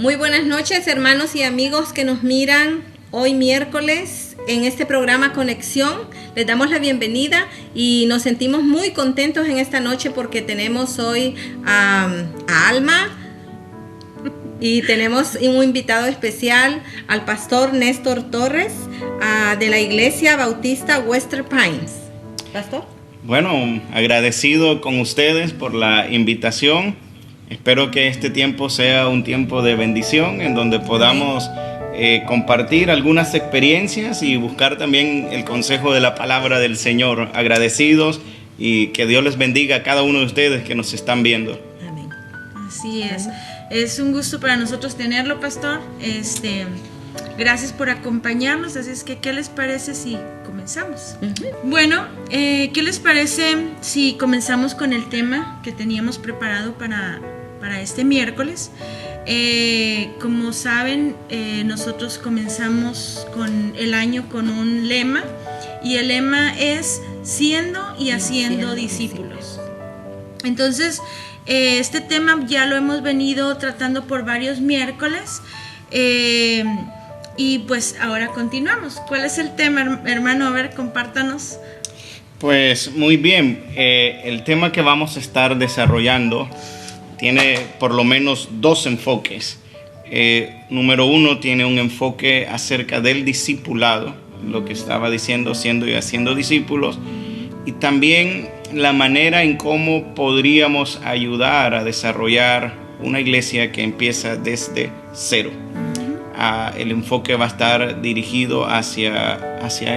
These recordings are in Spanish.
Muy buenas noches, hermanos y amigos que nos miran hoy miércoles en este programa Conexión. Les damos la bienvenida y nos sentimos muy contentos en esta noche porque tenemos hoy a Alma y tenemos un invitado especial al pastor Néstor Torres de la Iglesia Bautista Western Pines. Pastor. Bueno, agradecido con ustedes por la invitación. Espero que este tiempo sea un tiempo de bendición en donde podamos compartir algunas experiencias y buscar también el consejo de la palabra del Señor. Agradecidos y que Dios les bendiga a cada uno de ustedes que nos están viendo. Amén. Así es. Es un gusto para nosotros tenerlo, pastor. Gracias por acompañarnos. Así es que, ¿qué les parece si comenzamos? Bueno, ¿qué les parece si comenzamos con el tema que teníamos preparado para este miércoles? Como saben, nosotros comenzamos con el año con un lema, y el lema es siendo y haciendo discípulos. Entonces, este tema ya lo hemos venido tratando por varios miércoles, y pues ahora continuamos. ¿Cuál es el tema, hermano? A ver, compártanos. Pues muy bien, el tema que vamos a estar desarrollando tiene por lo menos dos enfoques. Número uno, tiene un enfoque acerca del discipulado, lo que estaba diciendo, siendo y haciendo discípulos, y también la manera en cómo podríamos ayudar a desarrollar una iglesia que empieza desde cero. El enfoque va a estar dirigido hacia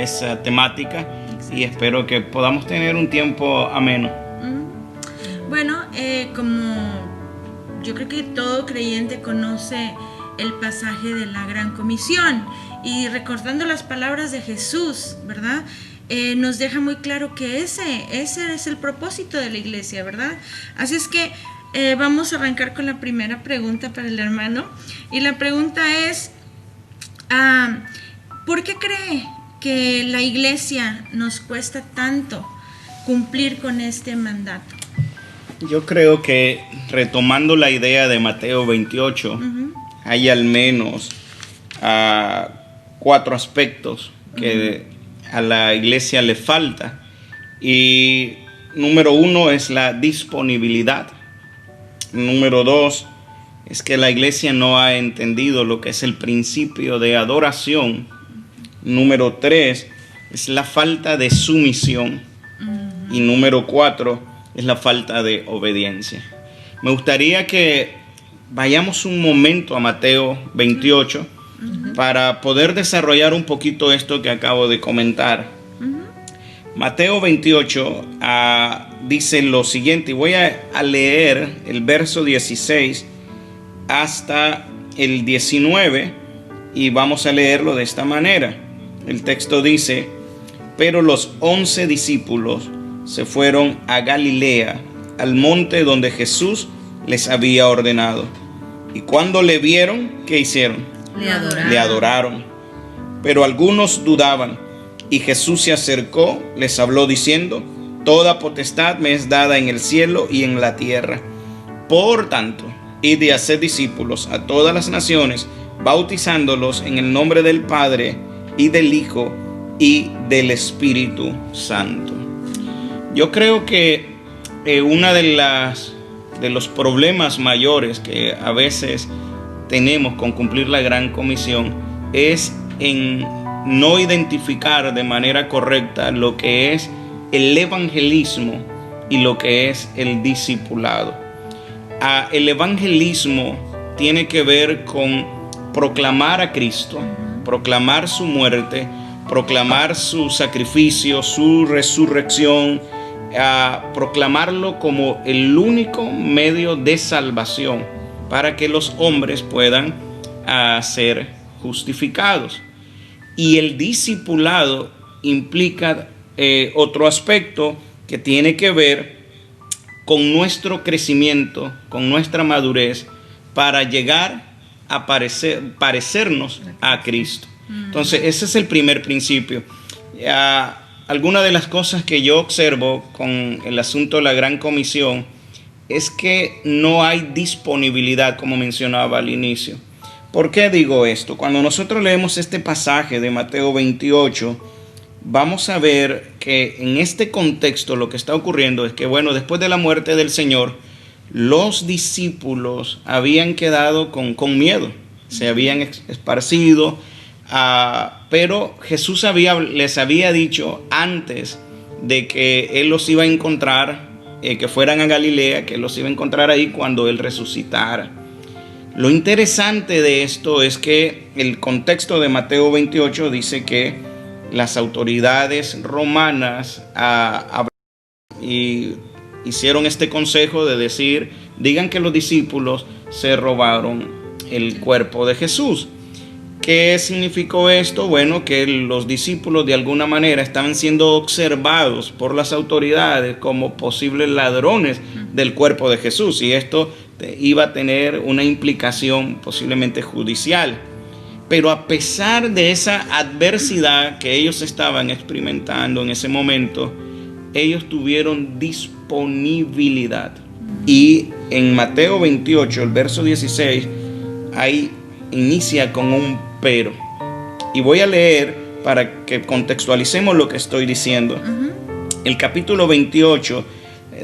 esa temática. Exacto. Y espero que podamos tener un tiempo ameno. Bueno, como yo creo que todo creyente conoce el pasaje de la Gran Comisión, y recordando las palabras de Jesús, ¿verdad? Nos deja muy claro que ese es el propósito de la iglesia, ¿verdad? Así es que vamos a arrancar con la primera pregunta para el hermano, y la pregunta es, ¿por qué cree que la iglesia nos cuesta tanto cumplir con este mandato? Yo creo que, retomando la idea de Mateo 28, hay al menos 4 aspectos que a la iglesia le falta. Y número 1 es la disponibilidad. Número 2 es que la iglesia no ha entendido lo que es el principio de adoración. Número 3 es la falta de sumisión. Y número 4 es la falta de obediencia. Me gustaría que vayamos un momento a Mateo 28 para poder desarrollar un poquito esto que acabo de comentar. Mateo 28 dice lo siguiente, y voy a leer el verso 16 hasta el 19, y vamos a leerlo de esta manera. El texto dice: pero los 11 discípulos se fueron a Galilea, al monte donde Jesús les había ordenado. Y cuando le vieron, ¿qué hicieron? Le adoraron. Pero algunos dudaban. Y Jesús se acercó, les habló diciendo: toda potestad me es dada en el cielo y en la tierra. Por tanto, id y haced discípulos a todas las naciones, bautizándolos en el nombre del Padre y del Hijo y del Espíritu Santo. Yo creo que uno de los problemas mayores que a veces tenemos con cumplir la Gran Comisión es en no identificar de manera correcta lo que es el evangelismo y lo que es el discipulado. El evangelismo tiene que ver con proclamar a Cristo, proclamar su muerte, proclamar su sacrificio, su resurrección, proclamarlo como el único medio de salvación para que los hombres puedan ser justificados. Y el discipulado implica otro aspecto que tiene que ver con nuestro crecimiento, con nuestra madurez, para llegar a parecernos a Cristo. Entonces, ese es el primer principio. Alguna de las cosas que yo observo con el asunto de la Gran Comisión es que no hay disponibilidad, como mencionaba al inicio. ¿Por qué digo esto? Cuando nosotros leemos este pasaje de Mateo 28, vamos a ver que en este contexto lo que está ocurriendo es que, bueno, después de la muerte del Señor, los discípulos habían quedado con miedo, se habían esparcido, pero Jesús les había dicho antes de que Él los iba a encontrar, que fueran a Galilea, que los iba a encontrar ahí cuando Él resucitara. Lo interesante de esto es que el contexto de Mateo 28 dice que las autoridades romanas hicieron este consejo de decir, digan que los discípulos se robaron el cuerpo de Jesús. ¿Qué significó esto? Bueno, que los discípulos de alguna manera estaban siendo observados por las autoridades como posibles ladrones del cuerpo de Jesús, y esto iba a tener una implicación posiblemente judicial. Pero a pesar de esa adversidad que ellos estaban experimentando en ese momento, ellos tuvieron disponibilidad. Y en Mateo 28, el verso 16, ahí inicia con un pero. Y voy a leer para que contextualicemos lo que estoy diciendo. El capítulo 28,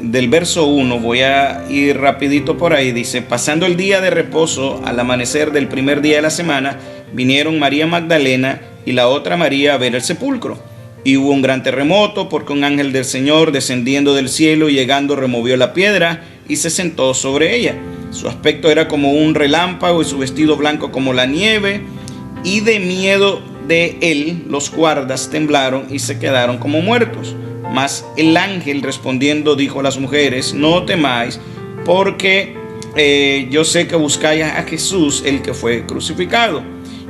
del verso 1, voy a ir rapidito por ahí. Dice: pasando el día de reposo, al amanecer del primer día de la semana, vinieron María Magdalena y la otra María a ver el sepulcro. Y hubo un gran terremoto, porque un ángel del Señor, descendiendo del cielo y llegando, removió la piedra y se sentó sobre ella. Su aspecto era como un relámpago y su vestido blanco como la nieve. Y de miedo de él, los guardas temblaron y se quedaron como muertos. Mas el ángel respondiendo dijo a las mujeres: no temáis, porque yo sé que buscáis a Jesús, el que fue crucificado.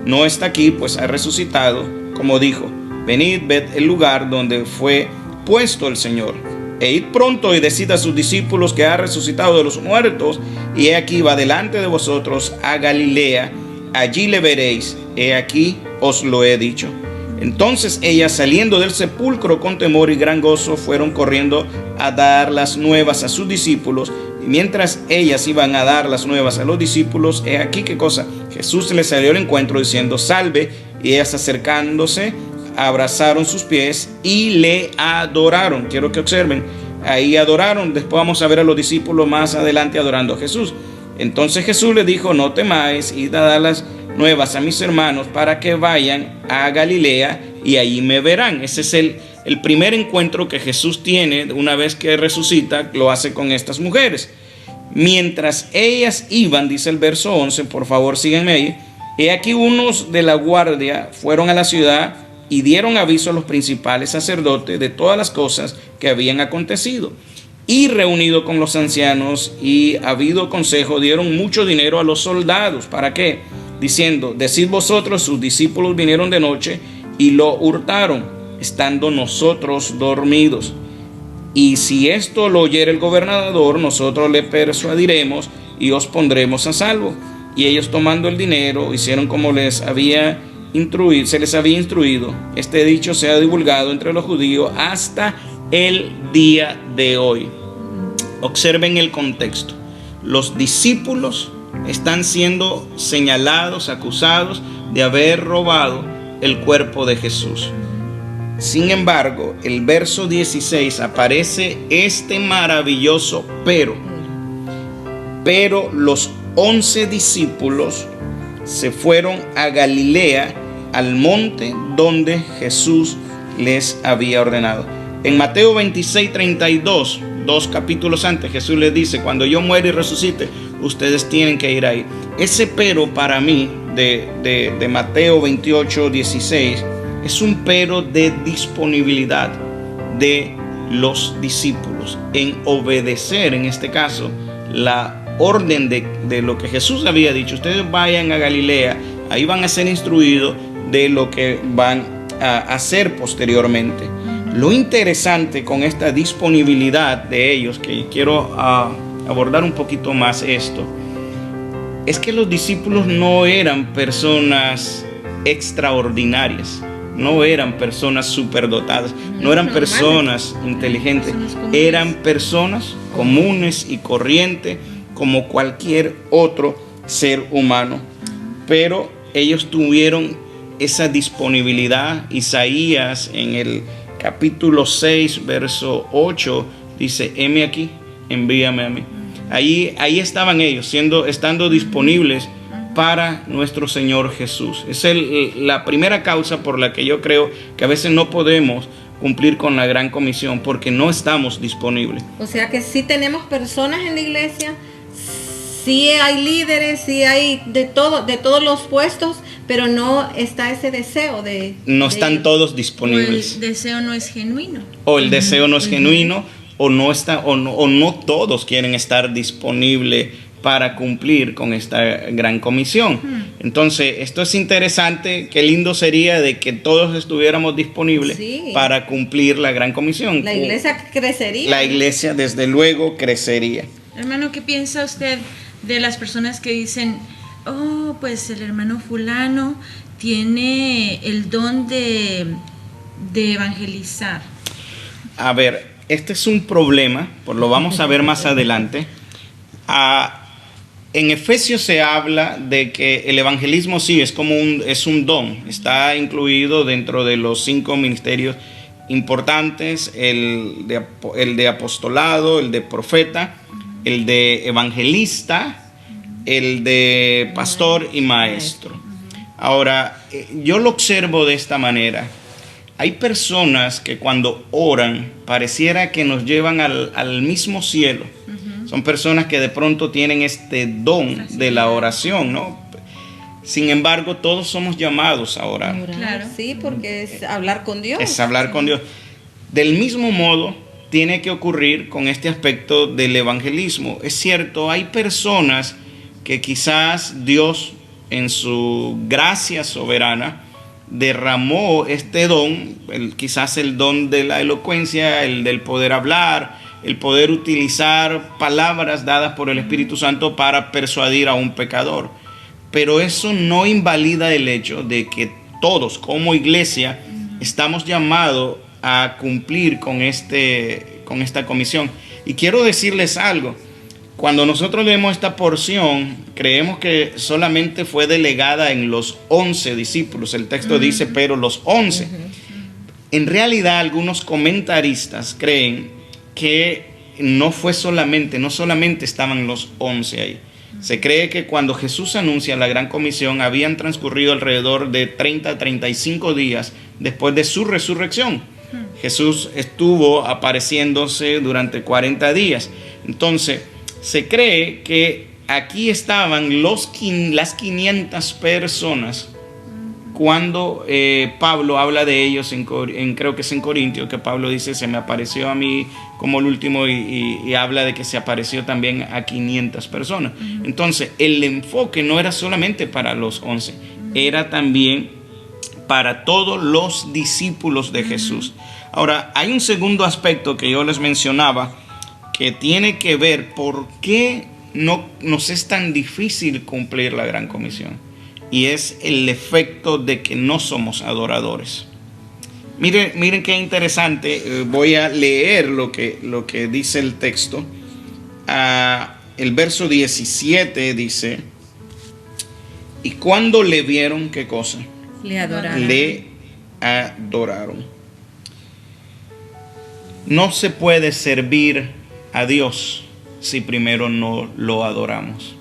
No está aquí, pues ha resucitado, como dijo. Venid, ved el lugar donde fue puesto el Señor. E id pronto y decid a sus discípulos que ha resucitado de los muertos, y he aquí va delante de vosotros a Galilea, allí le veréis. He aquí os lo he dicho. Entonces ellas, saliendo del sepulcro con temor y gran gozo, fueron corriendo a dar las nuevas a sus discípulos. Y mientras ellas iban a dar las nuevas a los discípulos, he aquí qué cosa: Jesús les salió al encuentro diciendo: salve. Y ellas, acercándose, abrazaron sus pies y le adoraron. Quiero que observen, ahí adoraron. Después vamos a ver a los discípulos más adelante adorando a Jesús. Entonces Jesús les dijo: no temáis, id a dar las nuevas a mis hermanos para que vayan a Galilea y allí me verán. Ese es el primer encuentro que Jesús tiene una vez que resucita. Lo hace con estas mujeres. Mientras ellas iban, dice el verso 11, por favor síguenme ahí. He aquí unos de la guardia fueron a la ciudad y dieron aviso a los principales sacerdotes de todas las cosas que habían acontecido. Y reunido con los ancianos y habido consejo, dieron mucho dinero a los soldados. ¿Para qué? Diciendo: decid vosotros, sus discípulos vinieron de noche y lo hurtaron, estando nosotros dormidos. Y si esto lo oyere el gobernador, nosotros le persuadiremos y os pondremos a salvo. Y ellos, tomando el dinero, hicieron como se les había instruido. Este dicho se ha divulgado entre los judíos hasta el día de hoy. Observen el contexto. Los discípulos están siendo señalados, acusados de haber robado el cuerpo de Jesús. Sin embargo, el verso 16 aparece este maravilloso pero. Pero los 11 discípulos se fueron a Galilea, al monte donde Jesús les había ordenado. En Mateo 26:32, 2 capítulos antes, Jesús les dice: cuando yo muera y resucite, ustedes tienen que ir ahí. Ese pero para mí de Mateo 28:16 es un pero de disponibilidad de los discípulos en obedecer, en este caso, la orden de lo que Jesús había dicho. Ustedes vayan a Galilea, ahí van a ser instruidos de lo que van a hacer posteriormente. Lo interesante con esta disponibilidad de ellos, que quiero abordar un poquito más esto, es que los discípulos no eran personas extraordinarias, no eran personas superdotadas, no eran personas inteligentes, eran personas comunes y corrientes como cualquier otro ser humano. pero ellos tuvieron esa disponibilidad. Isaías en el capítulo 6, verso 8, dice: heme aquí, envíame a mí. Ahí estaban ellos, estando disponibles para nuestro Señor Jesús. Es la primera causa por la que yo creo que a veces no podemos cumplir con la gran comisión, porque no estamos disponibles. O sea que sí tenemos personas en la iglesia, sí hay líderes, sí hay de todos los puestos, pero no está ese deseo de... No están todos disponibles. O el deseo no es genuino. O el deseo no es genuino, o no todos quieren estar disponibles para cumplir con esta gran comisión. Entonces, esto es interesante. Qué lindo sería de que todos estuviéramos disponibles para cumplir la gran comisión. La iglesia crecería. La iglesia, desde luego, crecería. Hermano, ¿qué piensa usted de las personas que dicen: oh, pues el hermano fulano tiene el don de evangelizar? A ver, este es un problema, pues lo vamos a ver más adelante. En Efesios se habla de que el evangelismo sí es un don, está incluido dentro de los 5 ministerios importantes: el de apostolado, el de profeta, el de evangelista, el de pastor y maestro. Ahora, yo lo observo de esta manera. Hay personas que cuando oran pareciera que nos llevan al mismo cielo. Son personas que de pronto tienen este don de la oración, ¿no? Sin embargo, todos somos llamados a orar. Claro. Sí, porque es hablar con Dios. Es hablar con Dios. Del mismo modo, tiene que ocurrir con este aspecto del evangelismo. Es cierto, hay personas que quizás Dios, en su gracia soberana, derramó este don, quizás el don de la elocuencia, el del poder hablar, el poder utilizar palabras dadas por el Espíritu Santo para persuadir a un pecador. Pero eso no invalida el hecho de que todos como iglesia estamos llamados a cumplir con esta comisión. Y quiero decirles algo: cuando nosotros leemos esta porción, creemos que solamente fue delegada en los 11 discípulos. El texto dice: pero los 11. En realidad, algunos comentaristas creen que no solamente estaban los 11 ahí. Se cree que cuando Jesús anuncia la gran comisión, habían transcurrido alrededor de 30 a 35 días después de su resurrección. Jesús estuvo apareciéndose durante 40 días. Entonces, se cree que aquí estaban las 500 personas cuando Pablo habla de ellos, creo que es en Corintios, que Pablo dice: se me apareció a mí como el último, y habla de que se apareció también a 500 personas. Entonces, el enfoque no era solamente para los 11, era también para todos los discípulos de Jesús. Ahora, hay un segundo aspecto que yo les mencionaba, que tiene que ver por qué no nos es tan difícil cumplir la gran comisión. Y es el efecto de que no somos adoradores. Miren qué interesante. Voy a leer lo que dice el texto. El verso 17 dice: y cuando le vieron, ¿qué cosa? Le adoraron. Le adoraron. No se puede servir a Dios si primero no lo adoramos.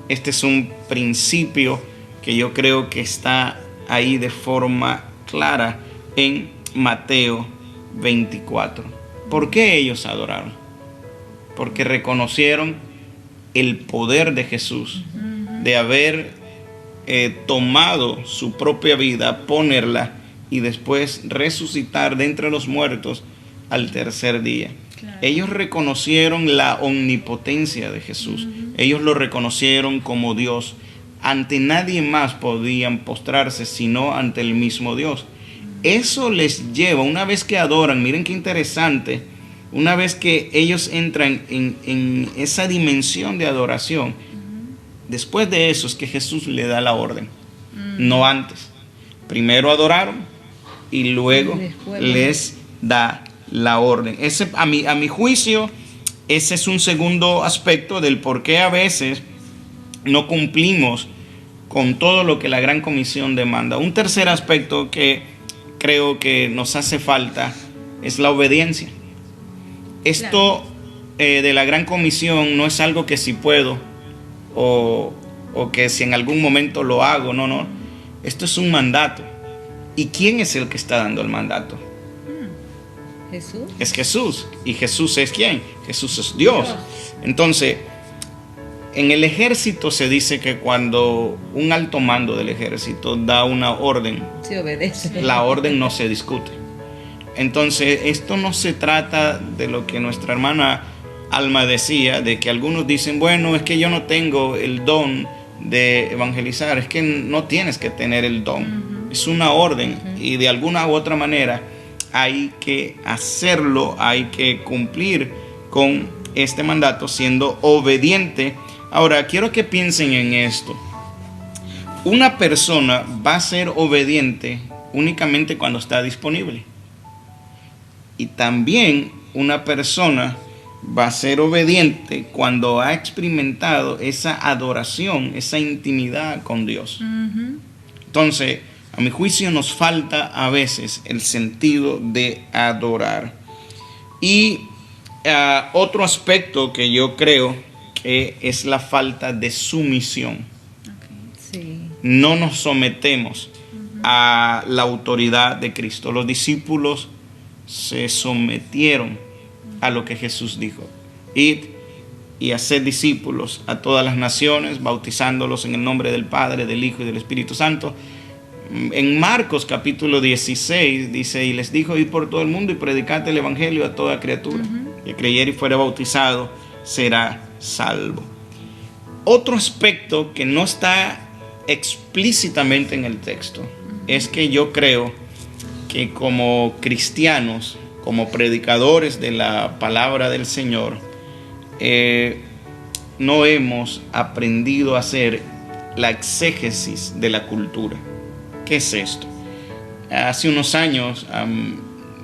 Este es un principio que yo creo que está ahí de forma clara en Mateo 24. ¿Por qué ellos adoraron? Porque reconocieron el poder de Jesús, de haber tomado su propia vida, ponerla y después resucitar de entre los muertos al tercer día. Claro. Ellos reconocieron la omnipotencia de Jesús. Ellos lo reconocieron como Dios. Ante nadie más podían postrarse sino ante el mismo Dios. Eso les lleva, una vez que adoran, miren qué interesante, una vez que ellos entran en esa dimensión de adoración, después de eso es que Jesús le da la orden, no antes. Primero adoraron y luego les da la orden. Ese, a mi juicio, ese es un segundo aspecto del por qué a veces no cumplimos con todo lo que la Gran Comisión demanda. Un tercer aspecto que creo que nos hace falta es la obediencia. Esto de la Gran Comisión no es algo que si puedo o que si en algún momento lo hago, no. Esto es un mandato. ¿Y quién es el que está dando el mandato? Jesús. Es Jesús. ¿Y Jesús es quién? Jesús es Dios. Entonces, en el ejército se dice que cuando un alto mando del ejército da una orden, se obedece. La orden no se discute. Entonces, esto no se trata de lo que nuestra hermana Alma decía, de que algunos dicen, bueno, es que yo no tengo el don de evangelizar. Es que no tienes que tener el don. Es una orden y de alguna u otra manera hay que hacerlo, hay que cumplir con este mandato siendo obediente. Ahora, quiero que piensen en esto. Una persona va a ser obediente únicamente cuando está disponible. Y también una persona va a ser obediente cuando ha experimentado esa adoración, esa intimidad con Dios. Entonces, a mi juicio nos falta a veces el sentido de adorar. Y otro aspecto que yo creo que es la falta de sumisión. Sí. No nos sometemos a la autoridad de Cristo. Los discípulos se sometieron a lo que Jesús dijo: id y haced discípulos a todas las naciones, bautizándolos en el nombre del Padre, del Hijo y del Espíritu Santo. En Marcos capítulo 16 dice: y les dijo, id por todo el mundo y predicad el evangelio a toda criatura. Que creyere y fuere bautizado será salvo. Otro aspecto que no está explícitamente en el texto es que yo creo que como cristianos, como predicadores de la palabra del Señor, no hemos aprendido a hacer la exégesis de la cultura. ¿Qué es esto? Hace unos años,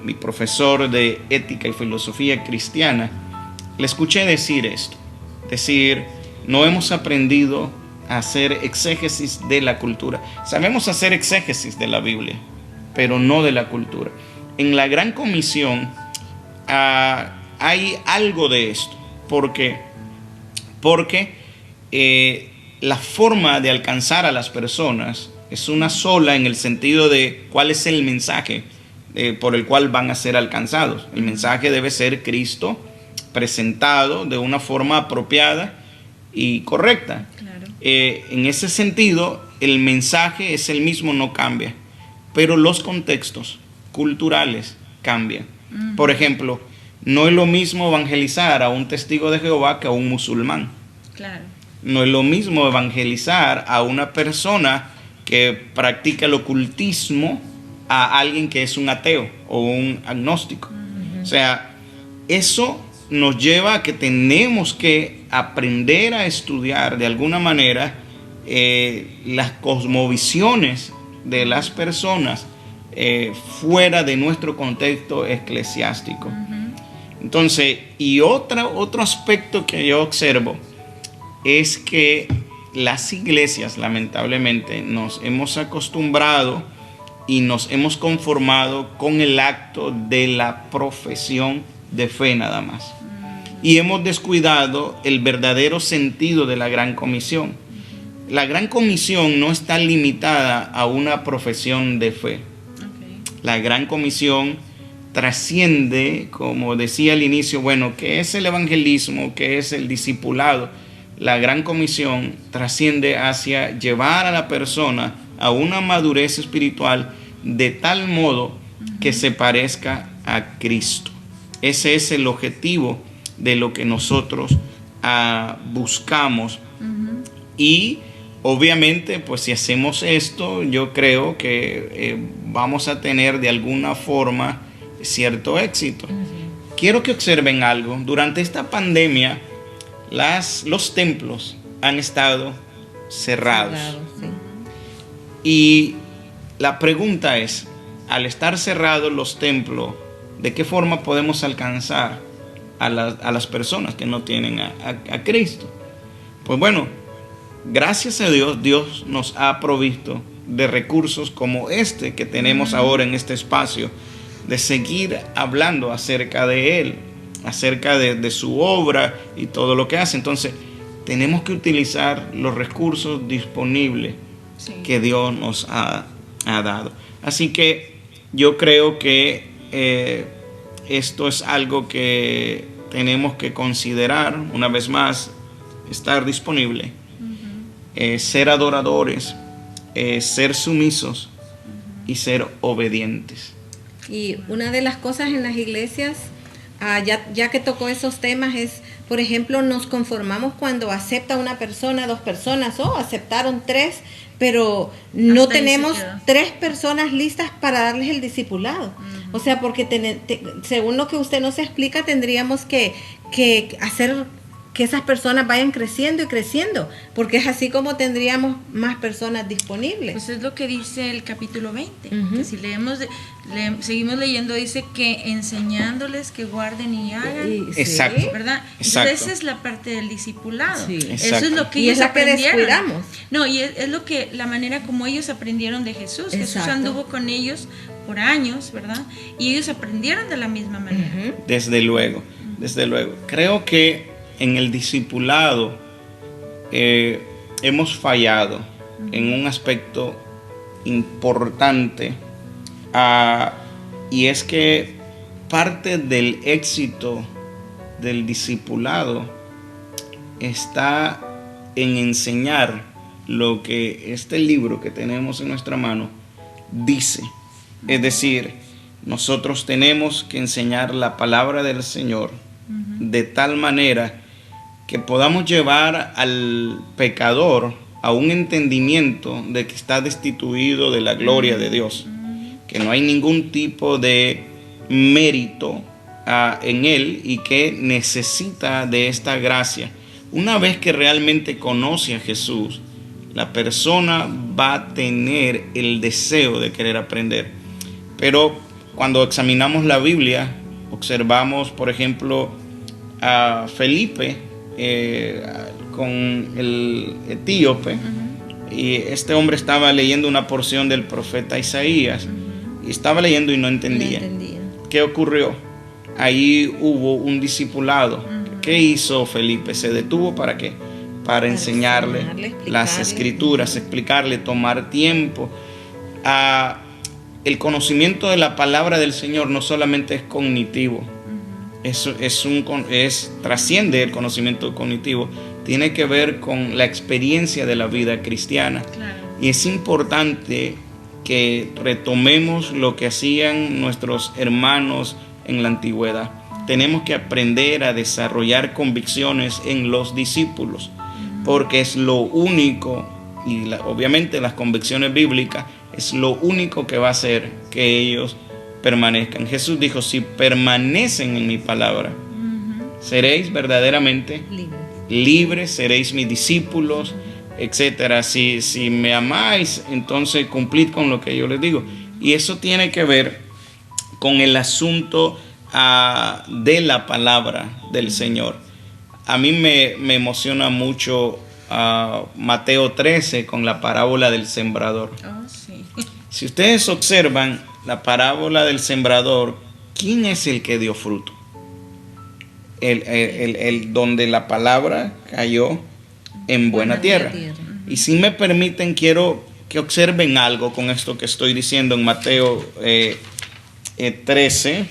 mi profesor de ética y filosofía cristiana, le escuché decir esto. Decir, no hemos aprendido a hacer exégesis de la cultura. Sabemos hacer exégesis de la Biblia, pero no de la cultura. En la Gran Comisión hay algo de esto. ¿Por qué? Porque la forma de alcanzar a las personas es una sola en el sentido de cuál es el mensaje por el cual van a ser alcanzados. El mensaje debe ser Cristo presentado de una forma apropiada y correcta. Claro. En ese sentido, el mensaje es el mismo, no cambia, pero los contextos culturales cambian. Por ejemplo, no es lo mismo evangelizar a un testigo de Jehová que a un musulmán. Claro. No es lo mismo evangelizar a una persona que practica el ocultismo a alguien que es un ateo o un agnóstico. O sea, eso nos lleva a que tenemos que aprender a estudiar de alguna manera las cosmovisiones de las personas fuera de nuestro contexto eclesiástico. Entonces, y otro aspecto que yo observo es que las iglesias, lamentablemente, nos hemos acostumbrado y nos hemos conformado con el acto de la profesión de fe nada más. Y hemos descuidado el verdadero sentido de la Gran Comisión. La Gran Comisión no está limitada a una profesión de fe. La Gran Comisión trasciende, como decía al inicio, bueno, ¿qué es el evangelismo? ¿Qué es el discipulado? La Gran Comisión trasciende hacia llevar a la persona a una madurez espiritual de tal modo que se parezca a Cristo. Ese es el objetivo de lo que nosotros buscamos. Y obviamente, pues si hacemos esto, yo creo que vamos a tener de alguna forma cierto éxito. Quiero que observen algo. Durante esta pandemia, los templos han estado cerrados. Sí. Y la pregunta es, al estar cerrados los templos, ¿de qué forma podemos alcanzar a las personas que no tienen a Cristo? Pues bueno, gracias a Dios, Dios nos ha provisto de recursos como este que tenemos ahora en este espacio, de seguir hablando acerca de Él, acerca de su obra y todo lo que hace. Entonces, tenemos que utilizar los recursos disponibles que Dios nos ha dado. Así que yo creo que esto es algo que tenemos que considerar, una vez más, estar disponible, ser adoradores, ser sumisos y ser obedientes. Y una de las cosas en las iglesias, ya que tocó esos temas, es, por ejemplo, nos conformamos cuando acepta una persona, 2 personas, aceptaron 3, pero no tenemos 3 personas listas para darles el discipulado. O sea, porque según lo que usted nos explica, tendríamos que hacer que esas personas vayan creciendo y creciendo, porque es así como tendríamos más personas disponibles. Pues es lo que dice el capítulo 20, que si seguimos leyendo, dice que enseñándoles que guarden y hagan. Exacto. ¿Verdad? Exacto. Entonces esa es la parte del discipulado. Sí. Eso es lo que ellos aprendieron. Que descuidamos. No, y es lo que, la manera como ellos aprendieron de Jesús. Exacto. Jesús anduvo con ellos por años, ¿verdad? Y ellos aprendieron de la misma manera. Desde luego, desde luego. Creo que en el discipulado hemos fallado en un aspecto importante, y es que parte del éxito del discipulado está en enseñar lo que este libro que tenemos en nuestra mano dice. Es decir, nosotros tenemos que enseñar la palabra del Señor de tal manera que podamos llevar al pecador a un entendimiento de que está destituido de la gloria de Dios, que no hay ningún tipo de mérito en él y que necesita de esta gracia. Una vez que realmente conoce a Jesús, la persona va a tener el deseo de querer aprender. Pero cuando examinamos la Biblia, observamos, por ejemplo, a Felipe con el etíope, y este hombre estaba leyendo una porción del profeta Isaías, y estaba leyendo y no entendía. ¿Qué ocurrió? Ahí hubo un discipulado. ¿Qué hizo Felipe? Se detuvo ¿para qué? Para enseñarle las escrituras, explicarle, tomar tiempo. El conocimiento de la palabra del Señor no solamente es cognitivo, trasciende el conocimiento cognitivo, tiene que ver con la experiencia de la vida cristiana. Claro. Y es importante que retomemos lo que hacían nuestros hermanos en la antigüedad. Tenemos que aprender a desarrollar convicciones en los discípulos, porque es lo único, y obviamente las convicciones bíblicas es lo único que va a hacer que ellos permanezcan. Jesús dijo: si permanecen en mi palabra, seréis verdaderamente libres, seréis mis discípulos, etcétera. Si me amáis, entonces cumplid con lo que yo les digo. Y eso tiene que ver con el asunto de la palabra del Señor. A mí me emociona mucho Mateo 13 con la parábola del sembrador. Oh, sí. Si ustedes observan la parábola del sembrador, ¿quién es el que dio fruto? El donde la palabra cayó en buena tierra. Y si me permiten, quiero que observen algo con esto que estoy diciendo en Mateo 13.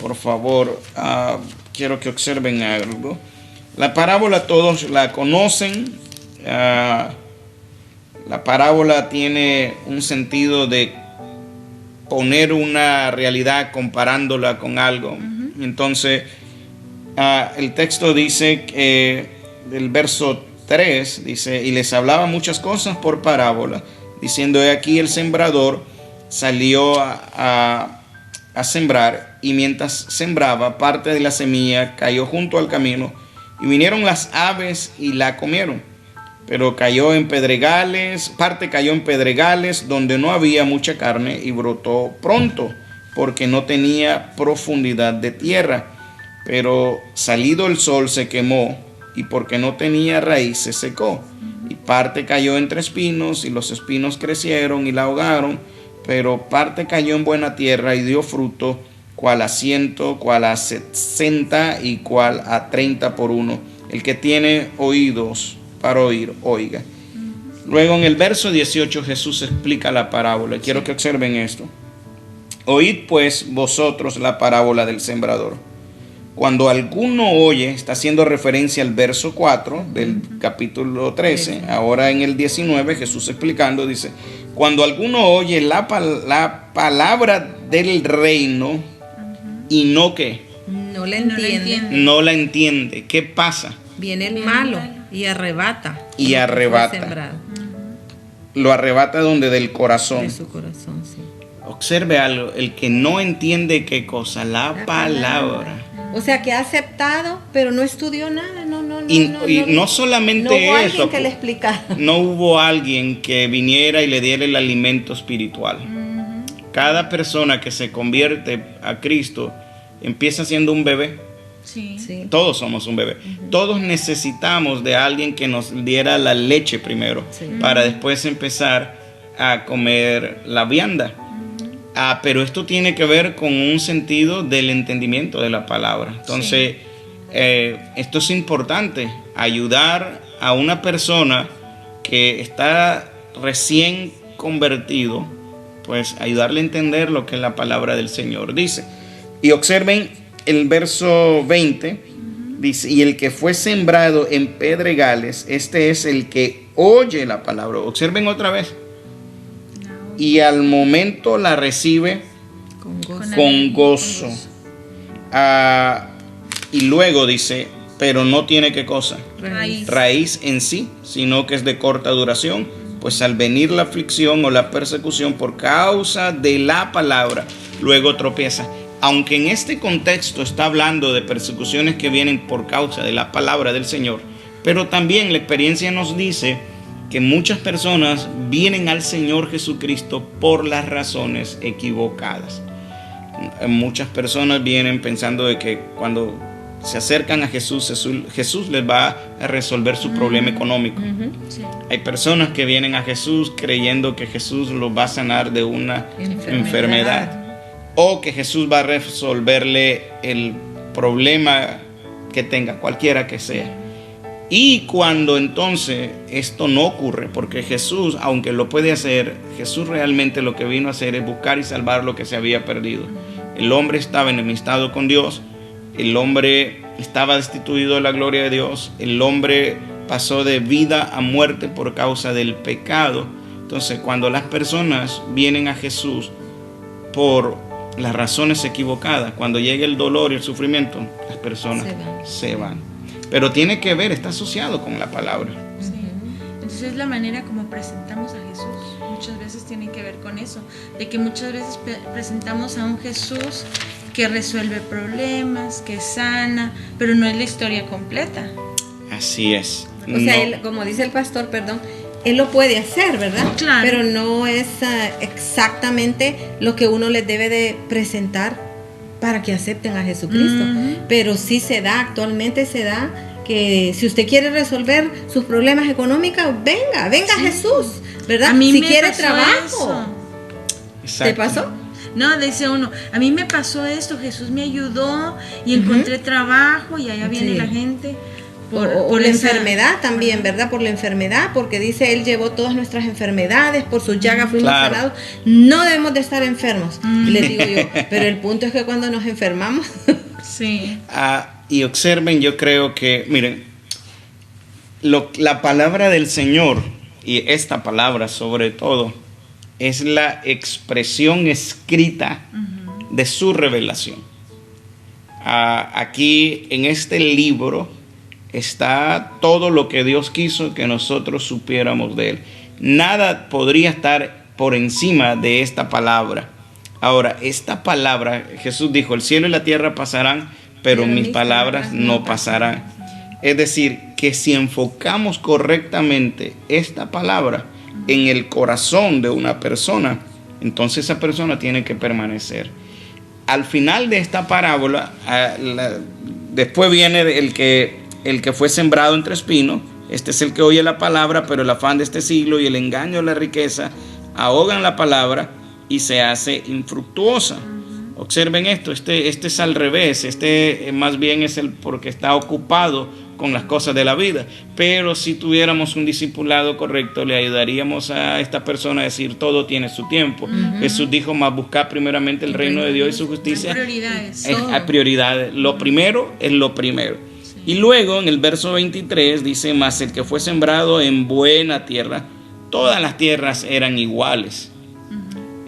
Por favor, quiero que observen algo. La parábola todos la conocen. La parábola tiene un sentido de poner una realidad comparándola con algo. Entonces, el texto dice que del verso 3 dice: y les hablaba muchas cosas por parábola, diciendo: he aquí el sembrador salió a sembrar, y mientras sembraba, parte de la semilla cayó junto al camino, y vinieron las aves y la comieron. Pero cayó en pedregales, parte cayó en pedregales donde no había mucha carne, y brotó pronto, porque no tenía profundidad de tierra. Pero salido el sol se quemó, y porque no tenía raíz se secó. y parte cayó entre espinos, y los espinos crecieron y la ahogaron, pero parte cayó en buena tierra y dio fruto, cual a 100, cual a 60 y cual a 30 por uno. El que tiene oídos para oír, oiga. Luego en el verso 18 Jesús explica la parábola. Quiero que observen esto. Oíd pues vosotros la parábola del sembrador. Cuando alguno oye, está haciendo referencia al verso 4 del capítulo 13, ahora en el 19 Jesús explicando, dice, cuando alguno oye la palabra del reino y no ¿qué? No la entiende. No la entiende. ¿Qué pasa? Viene el malo y arrebata. Y arrebata. Lo arrebata donde del corazón. De su corazón, sí. Observe algo, el que no entiende qué cosa, la palabra. O sea, que ha aceptado, pero no estudió nada, Y no solamente no hubo eso, alguien que le explicara. no hubo alguien que viniera y le diera el alimento espiritual. Cada persona que se convierte a Cristo empieza siendo un bebé. Sí. Todos somos un bebé. Todos necesitamos de alguien que nos diera la leche primero, para después empezar a comer la vianda. Pero esto tiene que ver con un sentido del entendimiento de la palabra. Entonces, esto es importante, ayudar a una persona que está recién convertido, pues ayudarle a entender lo que la palabra del Señor dice. Y observen el verso 20, dice, y el que fue sembrado en pedregales, este es el que oye la palabra. Observen otra vez. Y al momento la recibe con gozo. Y luego dice, pero no tiene qué cosa. Raíz en sí, sino que es de corta duración, pues al venir la aflicción o la persecución por causa de la palabra, luego tropieza. Aunque en este contexto está hablando de persecuciones que vienen por causa de la palabra del Señor, pero también la experiencia nos dice que muchas personas vienen al Señor Jesucristo por las razones equivocadas. Muchas personas vienen pensando de que cuando se acercan a Jesús, Jesús les va a resolver su problema económico. Sí. Hay personas que vienen a Jesús creyendo que Jesús los va a sanar de una enfermedad. O que Jesús va a resolverle el problema que tenga, cualquiera que sea. Y cuando entonces esto no ocurre, porque Jesús, aunque lo puede hacer, Jesús realmente lo que vino a hacer es buscar y salvar lo que se había perdido. El hombre estaba enemistado con Dios, el hombre estaba destituido de la gloria de Dios, el hombre pasó de vida a muerte por causa del pecado. Entonces, cuando las personas vienen a Jesús por las razones equivocadas, cuando llega el dolor y el sufrimiento, las personas se van. Pero tiene que ver, está asociado con la palabra. Sí. Entonces es la manera como presentamos a Jesús. Muchas veces tiene que ver con eso, de que muchas veces presentamos a un Jesús que resuelve problemas, que sana, pero no es la historia completa. Así es. O sea, él, como dice el pastor, él lo puede hacer, ¿verdad? Claro. Pero no es exactamente lo que uno les debe de presentar para que acepten a Jesucristo. Pero sí actualmente se da que si usted quiere resolver sus problemas económicos, venga a Jesús, ¿verdad? A mí si me quiere pasó trabajo. Exacto. ¿Te pasó? No, dice uno, a mí me pasó esto, Jesús me ayudó y encontré trabajo y allá viene la gente. Por la enfermedad también, ¿verdad? Por la enfermedad, porque dice, Él llevó todas nuestras enfermedades, por sus llagas fuimos sanados. No debemos de estar enfermos. Y les digo yo, pero el punto es que cuando nos enfermamos... Sí. Y observen, yo creo que, miren, la palabra del Señor, y esta palabra sobre todo, es la expresión escrita de su revelación. Aquí en este libro está todo lo que Dios quiso que nosotros supiéramos de Él. Nada podría estar por encima de esta palabra. Ahora, esta palabra, Jesús dijo, el cielo y la tierra pasarán, pero mis palabras no pasarán. Es decir, que si enfocamos correctamente esta palabra en el corazón de una persona, entonces esa persona tiene que permanecer. Al final de esta parábola, después viene el que fue sembrado entre espinos, Este es el que oye la palabra, pero el afán de este siglo y el engaño de la riqueza ahogan la palabra y se hace infructuosa. Observen esto, este es al revés, más bien es el porque está ocupado con las cosas de la vida. Pero si tuviéramos un discipulado correcto, le ayudaríamos a esta persona a decir, todo tiene su tiempo. Jesús dijo, más buscar primeramente el reino de Dios y su justicia. Hay prioridades. Lo primero es lo primero. Sí. Y luego en el verso 23 dice, mas el que fue sembrado en buena tierra, todas las tierras eran iguales.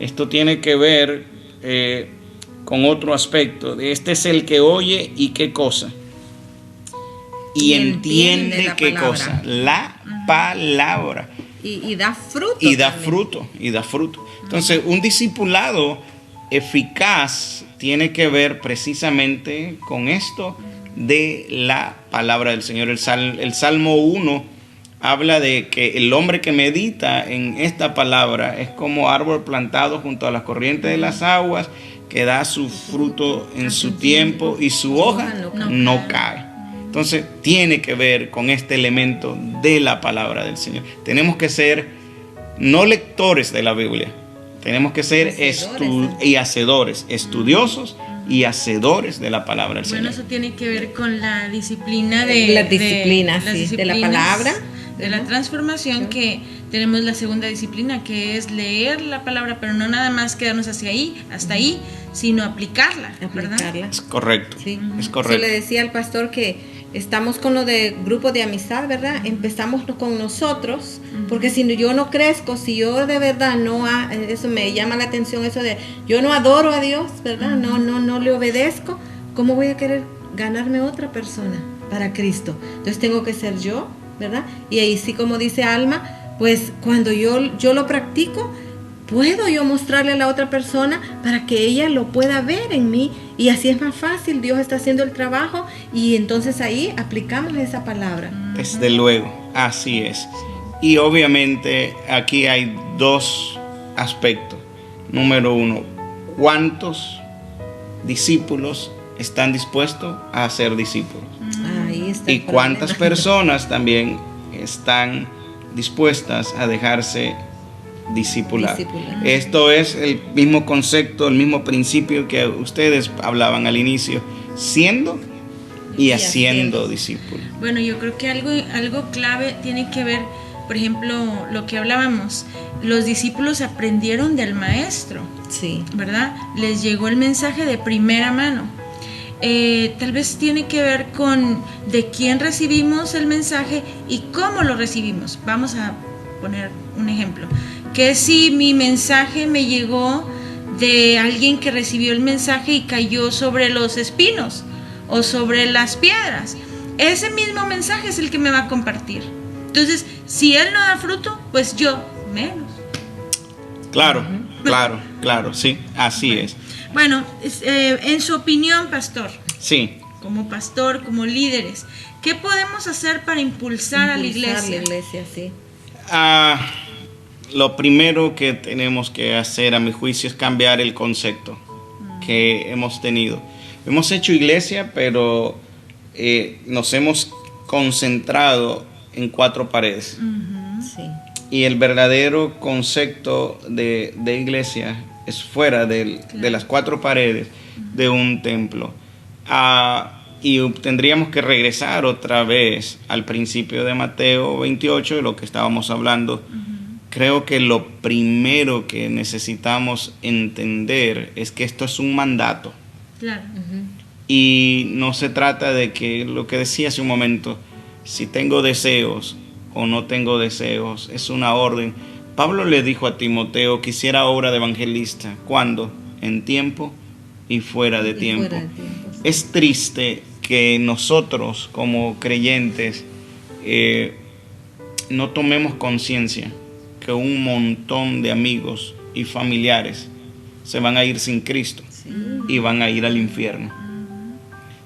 Esto tiene que ver con otro aspecto. Este es el que oye y qué cosa. Y entiende qué cosa. La palabra. Y da fruto. Y da fruto. Entonces, un discipulado eficaz tiene que ver precisamente con esto de la palabra del Señor. El Salmo 1 habla de que el hombre que medita en esta palabra es como árbol plantado junto a las corrientes de las aguas, que da su fruto en su tiempo y su hoja no cae. Entonces tiene que ver con este elemento de la palabra del Señor. Tenemos que ser no lectores de la Biblia, tenemos que ser hacedores, estudiosos y hacedores de la palabra del Señor. Bueno, eso tiene que ver con la disciplina de la palabra. De la transformación, que tenemos la segunda disciplina, que es leer la palabra, pero no nada más quedarnos hasta ahí, sino aplicarla, ¿verdad? Es correcto, sí. Es correcto. Yo le decía al pastor que estamos con lo de grupo de amistad, ¿verdad? Empezamos con nosotros, porque si yo no crezco, si yo de verdad eso me llama la atención, eso de yo no adoro a Dios, ¿verdad? No le obedezco, ¿cómo voy a querer ganarme otra persona para Cristo? Entonces tengo que ser yo, ¿verdad? Y ahí sí, como dice Alma, pues cuando yo lo practico, puedo yo mostrarle a la otra persona para que ella lo pueda ver en mí, y así es más fácil. Dios está haciendo el trabajo y entonces ahí aplicamos esa palabra. Desde luego, así es. Y obviamente aquí hay dos aspectos. Número uno, ¿cuántos discípulos están dispuestos a ser discípulos? Ahí está. Y cuántas personas también están dispuestas a dejarse discipular. Esto es el mismo concepto, el mismo principio que ustedes hablaban al inicio, siendo y haciendo discípulos. Bueno, yo creo que algo clave tiene que ver, por ejemplo, lo que hablábamos, los discípulos aprendieron del maestro, sí, ¿verdad? Les llegó el mensaje de primera mano. Tal vez tiene que ver con de quién recibimos el mensaje y cómo lo recibimos. Vamos a poner un ejemplo. Que si mi mensaje me llegó de alguien que recibió el mensaje y cayó sobre los espinos o sobre las piedras, ese mismo mensaje es el que me va a compartir. Entonces, si él no da fruto, pues yo menos. Claro, sí, así es. Bueno, en su opinión, pastor, sí, como pastor, como líderes, ¿qué podemos hacer para impulsar a la iglesia? Sí. Lo primero que tenemos que hacer, a mi juicio, es cambiar el concepto que hemos tenido. Hemos hecho iglesia, pero nos hemos concentrado en 4 paredes. Sí. Y el verdadero concepto de iglesia es fuera de las 4 paredes de un templo. Y tendríamos que regresar otra vez al principio de Mateo 28, de lo que estábamos hablando. Creo que lo primero que necesitamos entender es que esto es un mandato. Claro. Y no se trata de que, lo que decía hace un momento, si tengo deseos o no tengo deseos, es una orden. Pablo le dijo a Timoteo que hiciera obra de evangelista. ¿Cuándo? En tiempo y fuera de tiempo. Sí. Es triste que nosotros como creyentes no tomemos conciencia que un montón de amigos y familiares se van a ir sin Cristo, sí, y van a ir al infierno.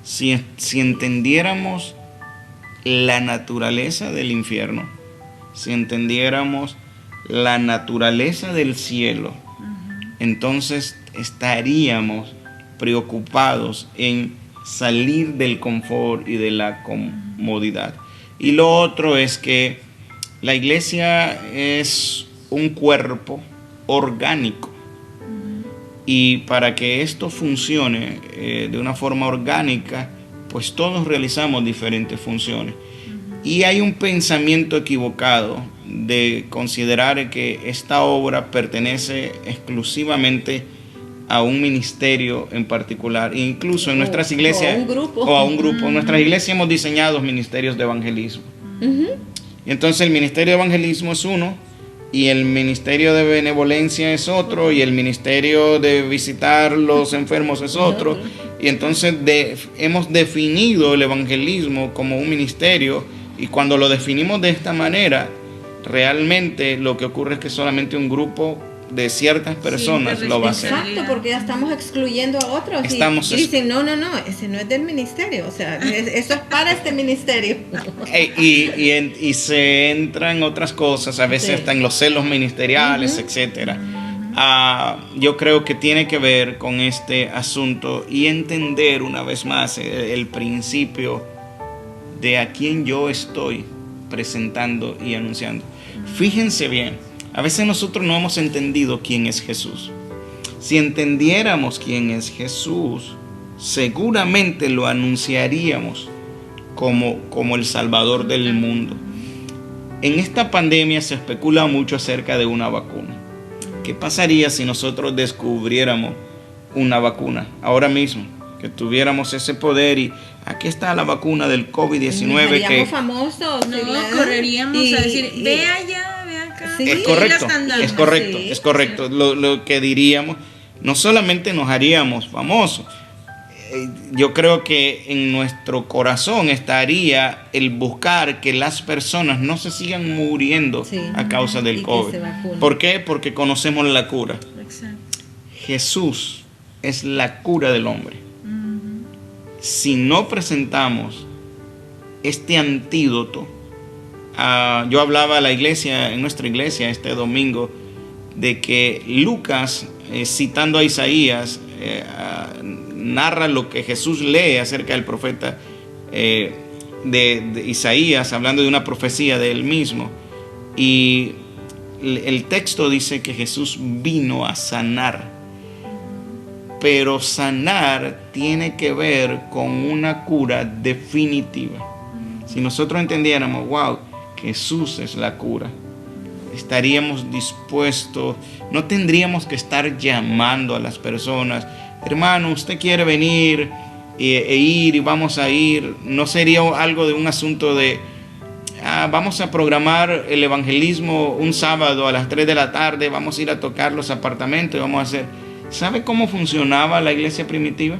Si entendiéramos la naturaleza del infierno, si entendiéramos la naturaleza del cielo, entonces estaríamos preocupados en salir del confort y de la comodidad. Y lo otro es que la iglesia es un cuerpo orgánico. Y para que esto funcione de una forma orgánica, pues todos realizamos diferentes funciones. Y hay un pensamiento equivocado de considerar que esta obra pertenece exclusivamente a un ministerio en particular. Incluso en nuestras iglesias o a un grupo. En nuestras iglesias hemos diseñado ministerios de evangelismo. Y entonces el ministerio de evangelismo es uno, y el ministerio de benevolencia es otro, y el ministerio de visitar los enfermos es otro. Y entonces hemos definido el evangelismo como un ministerio, y cuando lo definimos de esta manera, realmente lo que ocurre es que solamente un grupo de ciertas personas lo va a hacer. Exacto, porque ya estamos excluyendo a otros y dicen, no, ese no es del ministerio, o sea, eso es para este ministerio. Y se entra en otras cosas, a veces hasta en los celos ministeriales, etcétera. Yo creo que tiene que ver con este asunto y entender una vez más el principio de a quién yo estoy presentando y anunciando. Fíjense bien, a veces nosotros no hemos entendido quién es Jesús. Si entendiéramos quién es Jesús, seguramente lo anunciaríamos como el Salvador del mundo. En esta pandemia se especula mucho acerca de una vacuna. ¿Qué pasaría si nosotros descubriéramos una vacuna ahora mismo? Que tuviéramos ese poder y aquí está la vacuna del COVID-19. Seríamos famosos. No, correríamos a decir, ve allá, ve acá. Sí, es correcto. Lo que diríamos, no solamente nos haríamos famosos, yo creo que en nuestro corazón estaría el buscar que las personas no se sigan muriendo a causa del COVID. ¿Por qué? Porque conocemos la cura. Exacto. Jesús es la cura del hombre. Si no presentamos este antídoto, yo hablaba a la iglesia, en nuestra iglesia este domingo, de que Lucas, citando a Isaías, narra lo que Jesús lee acerca del profeta de Isaías, hablando de una profecía de él mismo. Y el texto dice que Jesús vino a sanar. Pero sanar tiene que ver con una cura definitiva. Si nosotros entendiéramos, wow, Jesús es la cura, estaríamos dispuestos, no tendríamos que estar llamando a las personas, hermano, usted quiere venir e ir y vamos a ir. No sería algo de un asunto de, vamos a programar el evangelismo un sábado a las 3 de la tarde, vamos a ir a tocar los apartamentos y vamos a hacer. ¿Sabe cómo funcionaba la iglesia primitiva?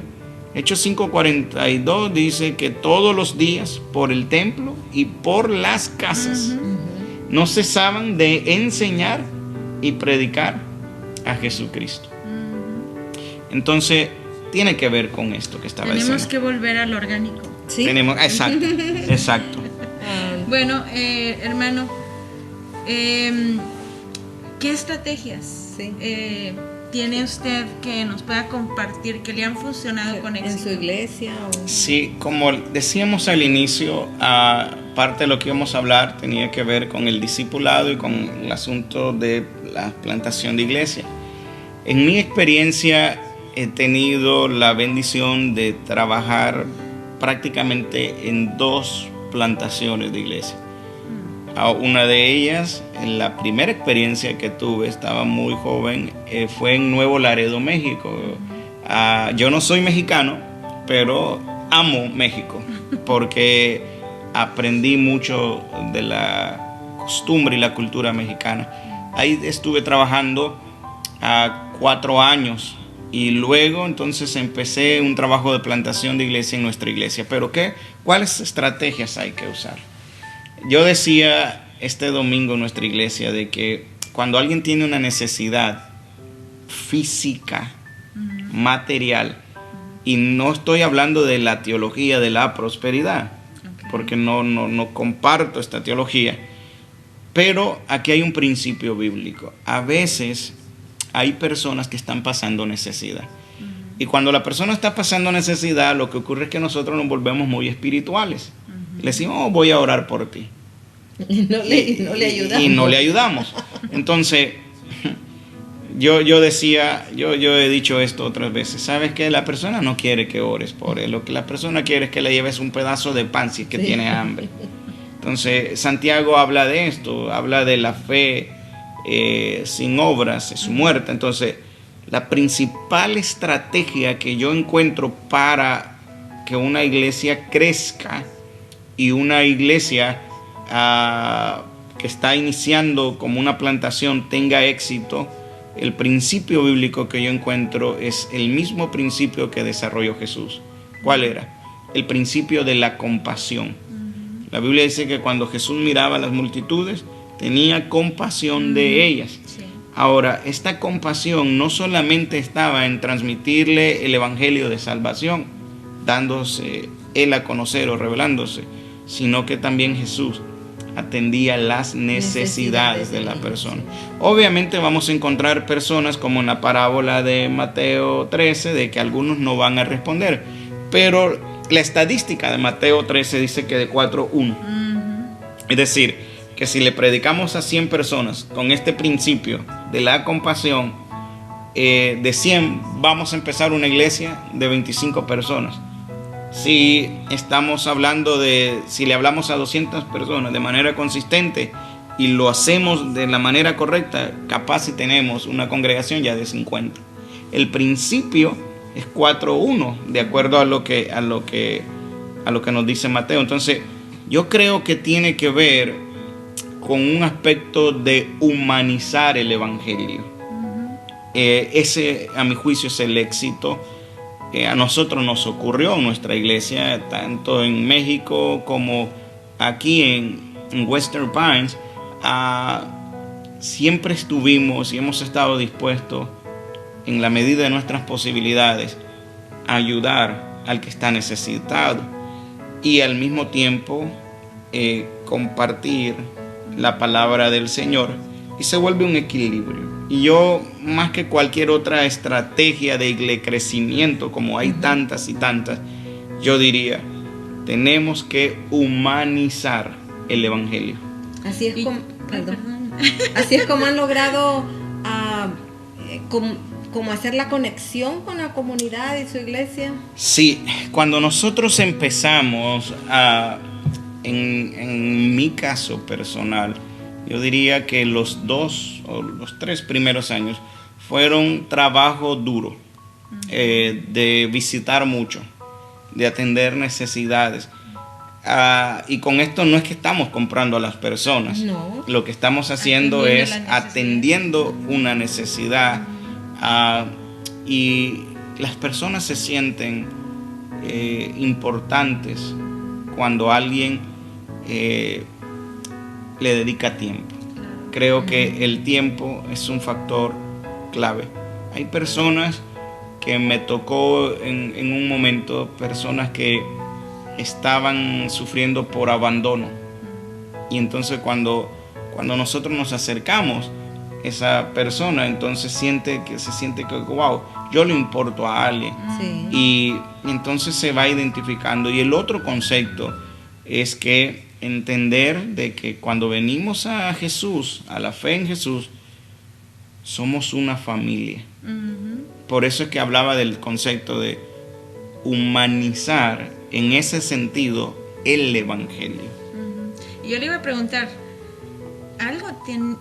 Hechos 5:42 dice que todos los días por el templo y por las casas no cesaban de enseñar y predicar a Jesucristo. Entonces tiene que ver con esto que estaba diciendo. Tenemos que volver al orgánico. ¿Sí? Exacto. Bueno, hermano, ¿qué estrategias tiene usted que nos pueda compartir que le han funcionado con éxito? ¿En su iglesia? Sí, como decíamos al inicio, parte de lo que íbamos a hablar tenía que ver con el discipulado y con el asunto de la plantación de iglesia. En mi experiencia he tenido la bendición de trabajar prácticamente en 2 plantaciones de iglesia. Una de ellas, la primera experiencia que tuve, estaba muy joven, fue en Nuevo Laredo, México. Yo no soy mexicano, pero amo México porque aprendí mucho de la costumbre y la cultura mexicana. Ahí estuve trabajando 4 años y luego entonces empecé un trabajo de plantación de iglesia en nuestra iglesia. ¿Pero cuáles estrategias hay que usar? Yo decía este domingo en nuestra iglesia de que cuando alguien tiene una necesidad física, material, y no estoy hablando de la teología de la prosperidad, porque no comparto esta teología, pero aquí hay un principio bíblico. A veces hay personas que están pasando necesidad. Y cuando la persona está pasando necesidad, lo que ocurre es que nosotros nos volvemos muy espirituales. Le decimos, oh, voy a orar por ti. Y no le ayudamos. Y no le ayudamos. Entonces, yo he dicho esto otras veces. ¿Sabes qué? La persona no quiere que ores por él. Lo que la persona quiere es que le lleves un pedazo de pan si es que tiene hambre. Entonces, Santiago habla de esto, habla de la fe sin obras, es muerta. Entonces, la principal estrategia que yo encuentro para que una iglesia crezca y una iglesia que está iniciando como una plantación tenga éxito, el principio bíblico que yo encuentro es el mismo principio que desarrolló Jesús. ¿Cuál era? El principio de la compasión. La Biblia dice que cuando Jesús miraba a las multitudes, tenía compasión de ellas. Sí. Ahora, esta compasión no solamente estaba en transmitirle el evangelio de salvación, dándose él a conocer o revelándose, sino que también Jesús atendía las necesidades de la persona. Obviamente vamos a encontrar personas como en la parábola de Mateo 13, de que algunos no van a responder, pero la estadística de Mateo 13 dice que de 4, 1. Es decir, que si le predicamos a 100 personas con este principio de la compasión, de 100 vamos a empezar una iglesia de 25 personas. Si estamos hablando si le hablamos a 200 personas de manera consistente y lo hacemos de la manera correcta, capaz si tenemos una congregación ya de 50. El principio es 4:1, de acuerdo a lo que nos dice Mateo. Entonces, yo creo que tiene que ver con un aspecto de humanizar el evangelio. Ese, a mi juicio, es el éxito. A nosotros nos ocurrió en nuestra iglesia, tanto en México como aquí en Western Pines. Siempre estuvimos y hemos estado dispuestos, en la medida de nuestras posibilidades, a ayudar al que está necesitado y al mismo tiempo compartir la palabra del Señor, y se vuelve un equilibrio. Y yo, más que cualquier otra estrategia de crecimiento, como hay tantas y tantas, yo diría, tenemos que humanizar el evangelio. Así es como, así es como han logrado como hacer la conexión con la comunidad y su iglesia. Sí, cuando nosotros empezamos en mi caso personal, yo diría que los 2 o los 3 primeros años fueron trabajo duro, de visitar mucho, de atender necesidades. Y con esto no es que estamos comprando a las personas, no. Lo que estamos haciendo es atendiendo una necesidad. Y las personas se sienten importantes cuando alguien le dedica tiempo. Creo que el tiempo es un factor clave. Hay personas que me tocó en un momento, personas que estaban sufriendo por abandono, y entonces cuando nosotros nos acercamos, esa persona entonces se siente que wow, yo le importo a alguien. Sí. Y entonces se va identificando. Y el otro concepto es que entender de que cuando venimos a Jesús, a la fe en Jesús, somos una familia. Por eso es que hablaba del concepto de humanizar en ese sentido el evangelio. Y yo le iba a preguntar, algo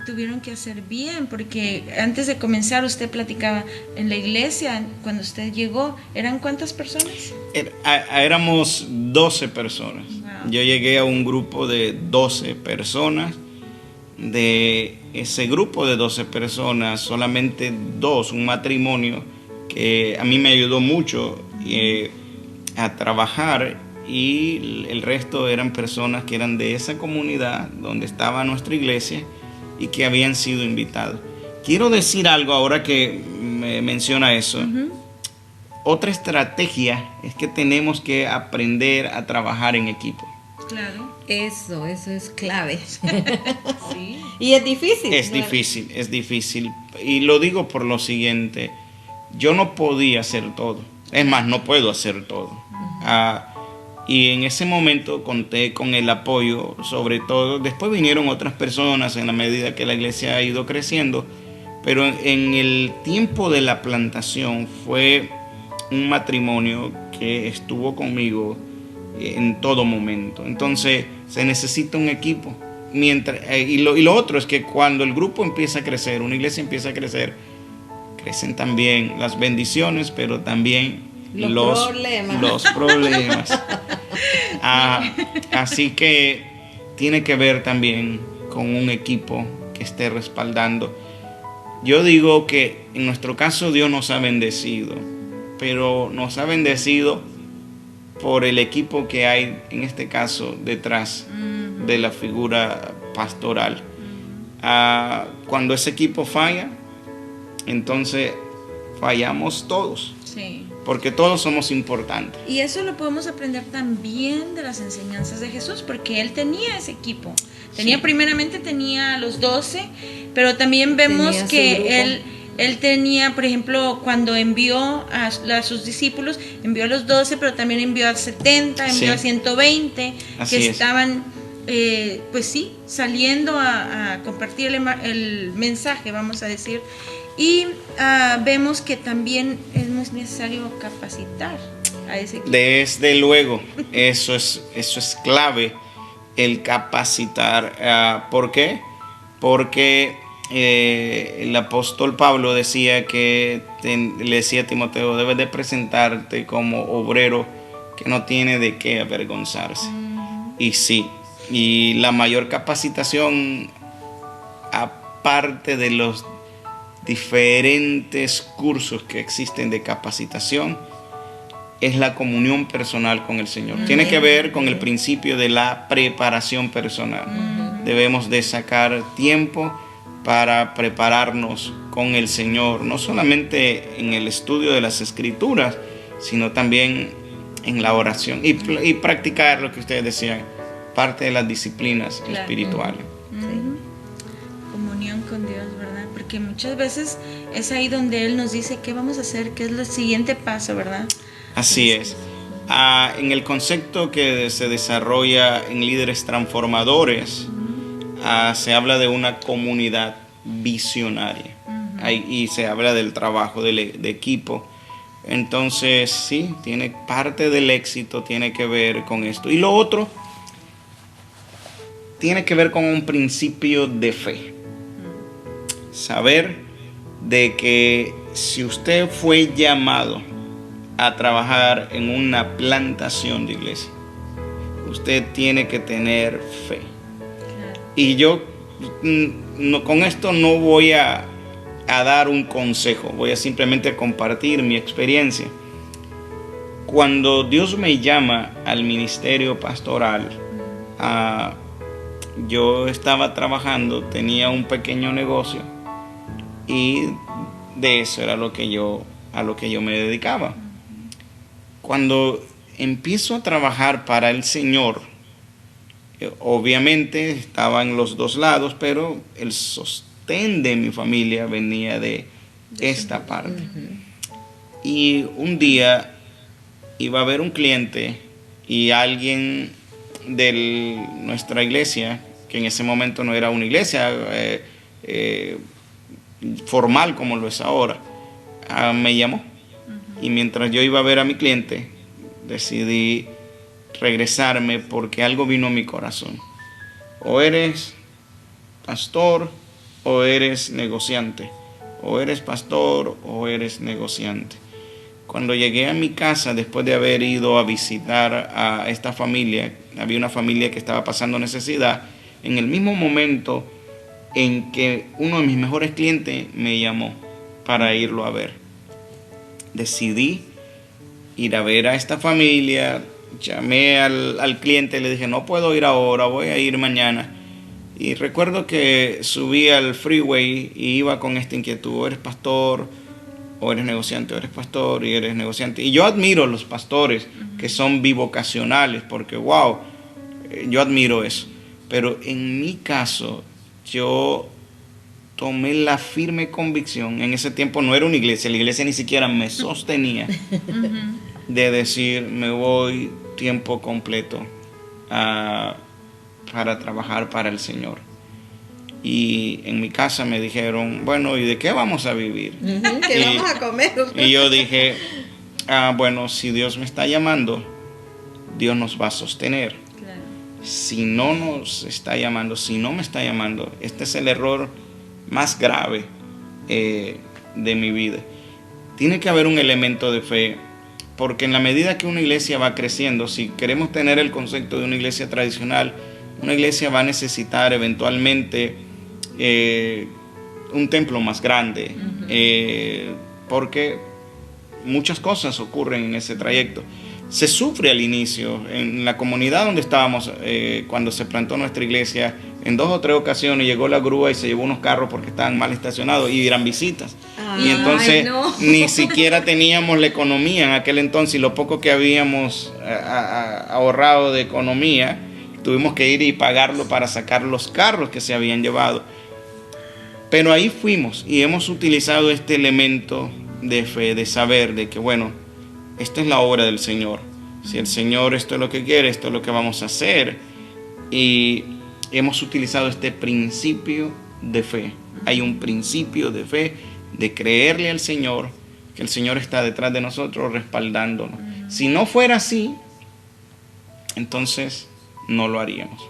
tuvieron que hacer bien, porque antes de comenzar usted platicaba en la iglesia, cuando usted llegó, ¿eran cuántas personas? Éramos 12 personas. Wow. Yo llegué a un grupo de 12 personas. De ese grupo de 12 personas, solamente 2, un matrimonio que a mí me ayudó mucho a trabajar, y el resto eran personas que eran de esa comunidad donde estaba nuestra iglesia y que habían sido invitados. Quiero decir algo ahora que me menciona eso. Otra estrategia es que tenemos que aprender a trabajar en equipo. Claro. Eso es clave. Sí. Y es difícil. Es difícil. Y lo digo por lo siguiente. Yo no podía hacer todo. Es más, no puedo hacer todo. Y en ese momento conté con el apoyo, sobre todo. Después vinieron otras personas en la medida que la iglesia ha ido creciendo, pero en el tiempo de la plantación fue un matrimonio que estuvo conmigo en todo momento. Entonces se necesita un equipo. Y lo otro es que cuando el grupo empieza a crecer, una iglesia empieza a crecer, crecen también las bendiciones, pero también los problemas. Así que tiene que ver también con un equipo que esté respaldando. Yo digo que en nuestro caso Dios nos ha bendecido, pero nos ha bendecido por el equipo que hay, en este caso, detrás de la figura pastoral. Cuando ese equipo falla, entonces fallamos todos. Sí. Porque todos somos importantes. Y eso lo podemos aprender también de las enseñanzas de Jesús, porque Él tenía ese equipo. Primeramente tenía los 12, pero también vemos que Él tenía, por ejemplo, cuando envió a sus discípulos, envió a los 12, pero también envió a 70, envió a 120, que estaban, saliendo a compartir el mensaje, vamos a decir. Y vemos que también es necesario capacitar a ese equipo. Desde luego, eso es clave, el capacitar. ¿Por qué? Porque el apóstol Pablo decía que le decía a Timoteo: debes de presentarte como obrero que no tiene de qué avergonzarse. Y sí, y la mayor capacitación, aparte de los diferentes cursos que existen de capacitación, es la comunión personal con el Señor. Tiene que ver con el principio de la preparación personal. Debemos de sacar tiempo para prepararnos con el Señor, no solamente en el estudio de las Escrituras, sino también en la oración y practicar lo que ustedes decían, parte de las disciplinas espirituales. Comunión con Dios, ¿verdad? Porque muchas veces es ahí donde Él nos dice qué vamos a hacer, qué es el siguiente paso, ¿verdad? Así es. En el concepto que se desarrolla en Líderes Transformadores, se habla de una comunidad visionaria. Y se habla del trabajo de equipo. Entonces, sí, tiene parte del éxito, tiene que ver con esto. Y lo otro tiene que ver con un principio de fe. Saber de que si usted fue llamado a trabajar en una plantación de iglesia, usted tiene que tener fe. Y yo con esto no voy a dar un consejo, voy a simplemente compartir mi experiencia. Cuando Dios me llama al ministerio pastoral, yo estaba trabajando, tenía un pequeño negocio y de eso era a lo que yo me dedicaba. Cuando empiezo a trabajar para el Señor, obviamente estaba en los dos lados, pero el sostén de mi familia venía de esta parte. Y un día iba a haber un cliente y alguien de nuestra iglesia, que en ese momento no era una iglesia formal como lo es ahora, me llamó. Y mientras yo iba a ver a mi cliente, decidí regresarme porque algo vino a mi corazón. O eres pastor o eres negociante. O eres pastor o eres negociante. Cuando llegué a mi casa, después de haber ido a visitar a esta familia, había una familia que estaba pasando necesidad, en el mismo momento en que uno de mis mejores clientes me llamó para irlo a ver. Decidí ir a ver a esta familia, llamé al cliente y le dije: no puedo ir ahora, voy a ir mañana. Y recuerdo que subí al freeway y iba con esta inquietud: ¿o eres pastor o eres negociante? ¿O eres pastor y eres negociante? Y yo admiro a los pastores que son bivocacionales, porque wow, yo admiro eso. Pero en mi caso, yo tomé la firme convicción, en ese tiempo no era una iglesia, la iglesia ni siquiera me sostenía, de decir: me voy tiempo completo para trabajar para el Señor. Y en mi casa me dijeron, bueno, ¿y de qué vamos a vivir? ¿Qué vamos a comer? Y yo dije, bueno, si Dios me está llamando, Dios nos va a sostener. Claro. Si no nos está llamando, si no me está llamando, este es el error más grave de mi vida. Tiene que haber un elemento de fe, porque en la medida que una iglesia va creciendo, si queremos tener el concepto de una iglesia tradicional, una iglesia va a necesitar eventualmente un templo más grande, porque muchas cosas ocurren en ese trayecto. Se sufre al inicio. En la comunidad donde estábamos, cuando se plantó nuestra iglesia, en 2 o 3 ocasiones llegó la grúa y se llevó unos carros porque estaban mal estacionados y eran visitas. Y entonces no. Ni siquiera teníamos la economía en aquel entonces, y lo poco que habíamos ahorrado de economía, tuvimos que ir y pagarlo para sacar los carros que se habían llevado. Pero ahí fuimos y hemos utilizado este elemento de fe, de saber de que, bueno, esta es la obra del Señor. Si el Señor esto es lo que quiere, esto es lo que vamos a hacer. Y hemos utilizado este principio de fe. Hay un principio de fe, de creerle al Señor, que el Señor está detrás de nosotros respaldándonos. Si no fuera así, entonces no lo haríamos.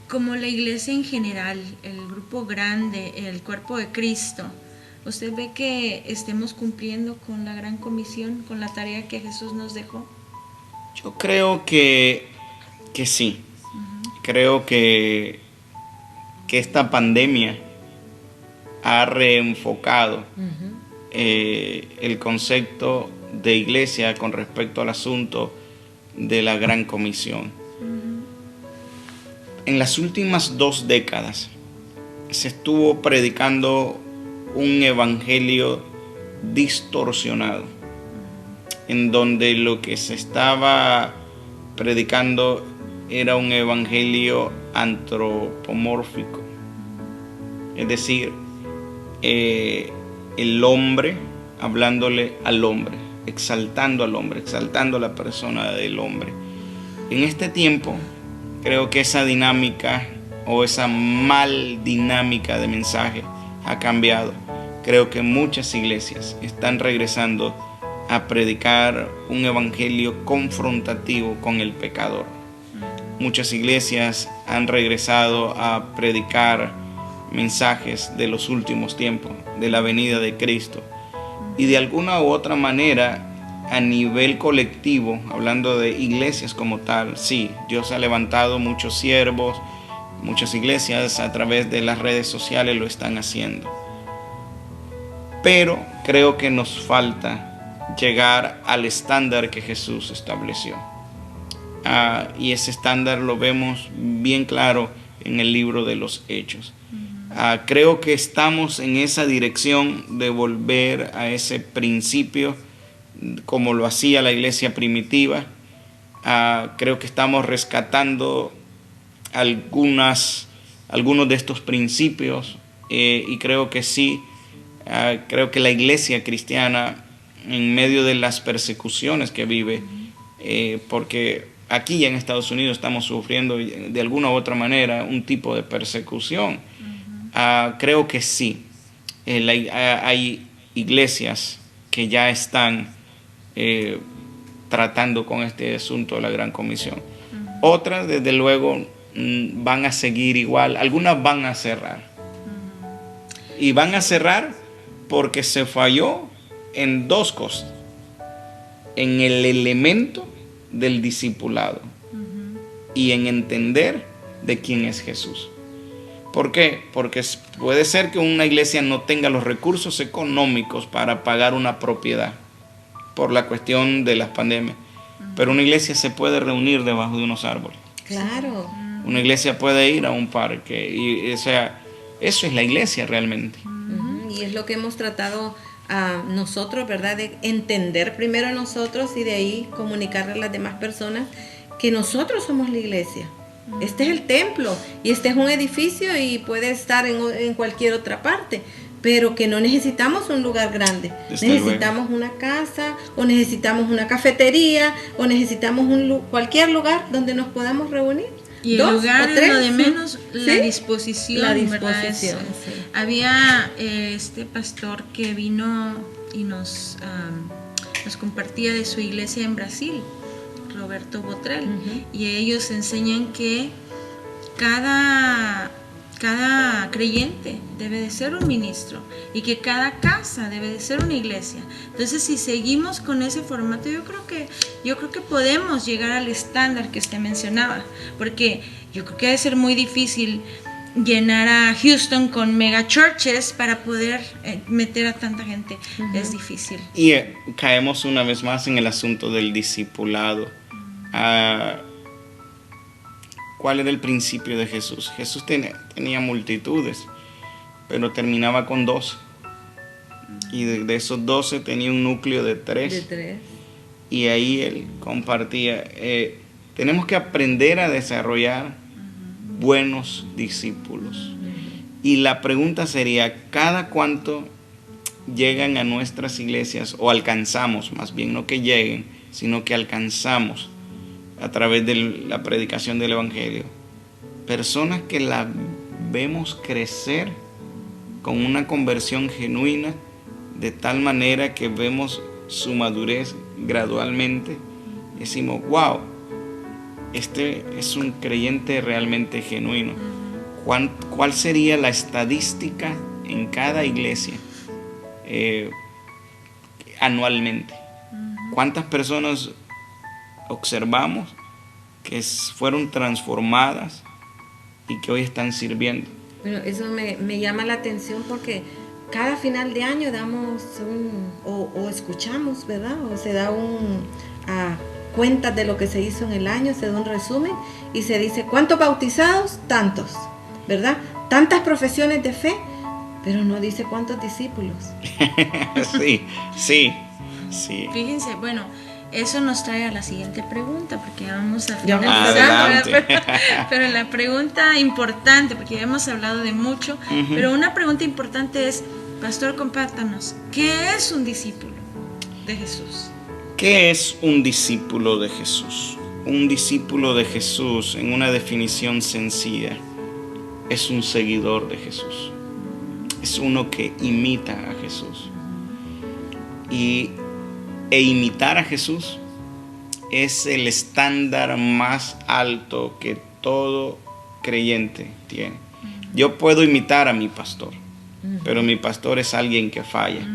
Como la iglesia en general, el grupo grande, el cuerpo de Cristo, ¿usted ve que estemos cumpliendo con la gran comisión, con la tarea que Jesús nos dejó? Yo creo que sí. Creo que esta pandemia ha reenfocado el concepto de iglesia con respecto al asunto de la gran comisión. En las últimas 2 décadas se estuvo predicando un evangelio distorsionado, en donde lo que se estaba predicando era un evangelio antropomórfico, es decir, el hombre hablándole al hombre, exaltando al hombre, exaltando a la persona del hombre. En este tiempo creo que esa dinámica o esa mal dinámica de mensaje ha cambiado. Creo que muchas iglesias están regresando a predicar un evangelio confrontativo con el pecador. Muchas iglesias han regresado a predicar mensajes de los últimos tiempos, de la venida de Cristo. Y de alguna u otra manera, a nivel colectivo, hablando de iglesias como tal, sí, Dios ha levantado muchos siervos, muchas iglesias a través de las redes sociales lo están haciendo. Pero creo que nos falta llegar al estándar que Jesús estableció. Y ese estándar lo vemos bien claro en el libro de los Hechos. Creo que estamos en esa dirección de volver a ese principio como lo hacía la iglesia primitiva. Creo que estamos rescatando algunos de estos principios, y creo que sí, creo que la iglesia cristiana, en medio de las persecuciones que vive, porque aquí en Estados Unidos estamos sufriendo de alguna u otra manera un tipo de persecución, creo que sí, hay iglesias que ya están tratando con este asunto de la gran comisión. Otras, desde luego, van a seguir igual. Algunas van a cerrar. Y van a cerrar porque se falló en 2 cosas. En el elemento del discipulado y en entender de quién es Jesús. ¿Por qué? Porque puede ser que una iglesia no tenga los recursos económicos para pagar una propiedad por la cuestión de las pandemias, pero una iglesia se puede reunir debajo de unos árboles. Claro. Una iglesia puede ir a un parque, y o sea, eso es la iglesia realmente. Y es lo que hemos tratado a nosotros, ¿verdad? De entender primero a nosotros y de ahí comunicarle a las demás personas que nosotros somos la iglesia. Este es el templo y este es un edificio y puede estar en cualquier otra parte, pero que no necesitamos un lugar grande. Desde necesitamos luego. una casa, o necesitamos una cafetería, o necesitamos cualquier lugar donde nos podamos reunir. Y el 2 lugar o 3, es lo de menos, ¿sí? la disposición. La ¿verdad? disposición, sí. Había este pastor que vino y nos compartía de su iglesia en Brasil, Roberto Botrel, y ellos enseñan que cada creyente debe de ser un ministro y que cada casa debe de ser una iglesia. Entonces, si seguimos con ese formato, yo creo que podemos llegar al estándar que usted mencionaba, porque yo creo que debe ser muy difícil llenar a Houston con mega churches para poder meter a tanta gente. Es difícil. Y caemos una vez más en el asunto del discipulado. ¿Cuál era el principio de Jesús? Jesús tenía multitudes, pero terminaba con 12. Y de esos 12 tenía un núcleo de 3. De 3. Y ahí él compartía. Tenemos que aprender a desarrollar buenos discípulos. Y la pregunta sería, ¿cada cuánto llegan a nuestras iglesias o alcanzamos, más bien no que lleguen, sino que alcanzamos a través de la predicación del Evangelio, personas que la vemos crecer con una conversión genuina, de tal manera que vemos su madurez gradualmente? Decimos, wow, este es un creyente realmente genuino. ¿Cuál sería la estadística en cada iglesia anualmente? ¿Cuántas personas observamos que fueron transformadas y que hoy están sirviendo? Bueno, eso me llama la atención porque cada final de año damos o escuchamos, ¿verdad? O se da cuentas de lo que se hizo en el año, se da un resumen y se dice ¿cuántos bautizados? Tantos, ¿verdad? Tantas profesiones de fe, pero no dice cuántos discípulos. Sí. Fíjense, bueno, eso nos trae a la siguiente pregunta, porque ya vamos a finalizar. Pero la pregunta importante, porque ya hemos hablado de mucho, pero una pregunta importante es, pastor, compártanos, ¿qué es un discípulo de Jesús? ¿Qué es un discípulo de Jesús? Un discípulo de Jesús, en una definición sencilla, es un seguidor de Jesús. Es uno que imita a Jesús. E imitar a Jesús es el estándar más alto que todo creyente tiene. Yo puedo imitar a mi pastor, pero mi pastor es alguien que falla.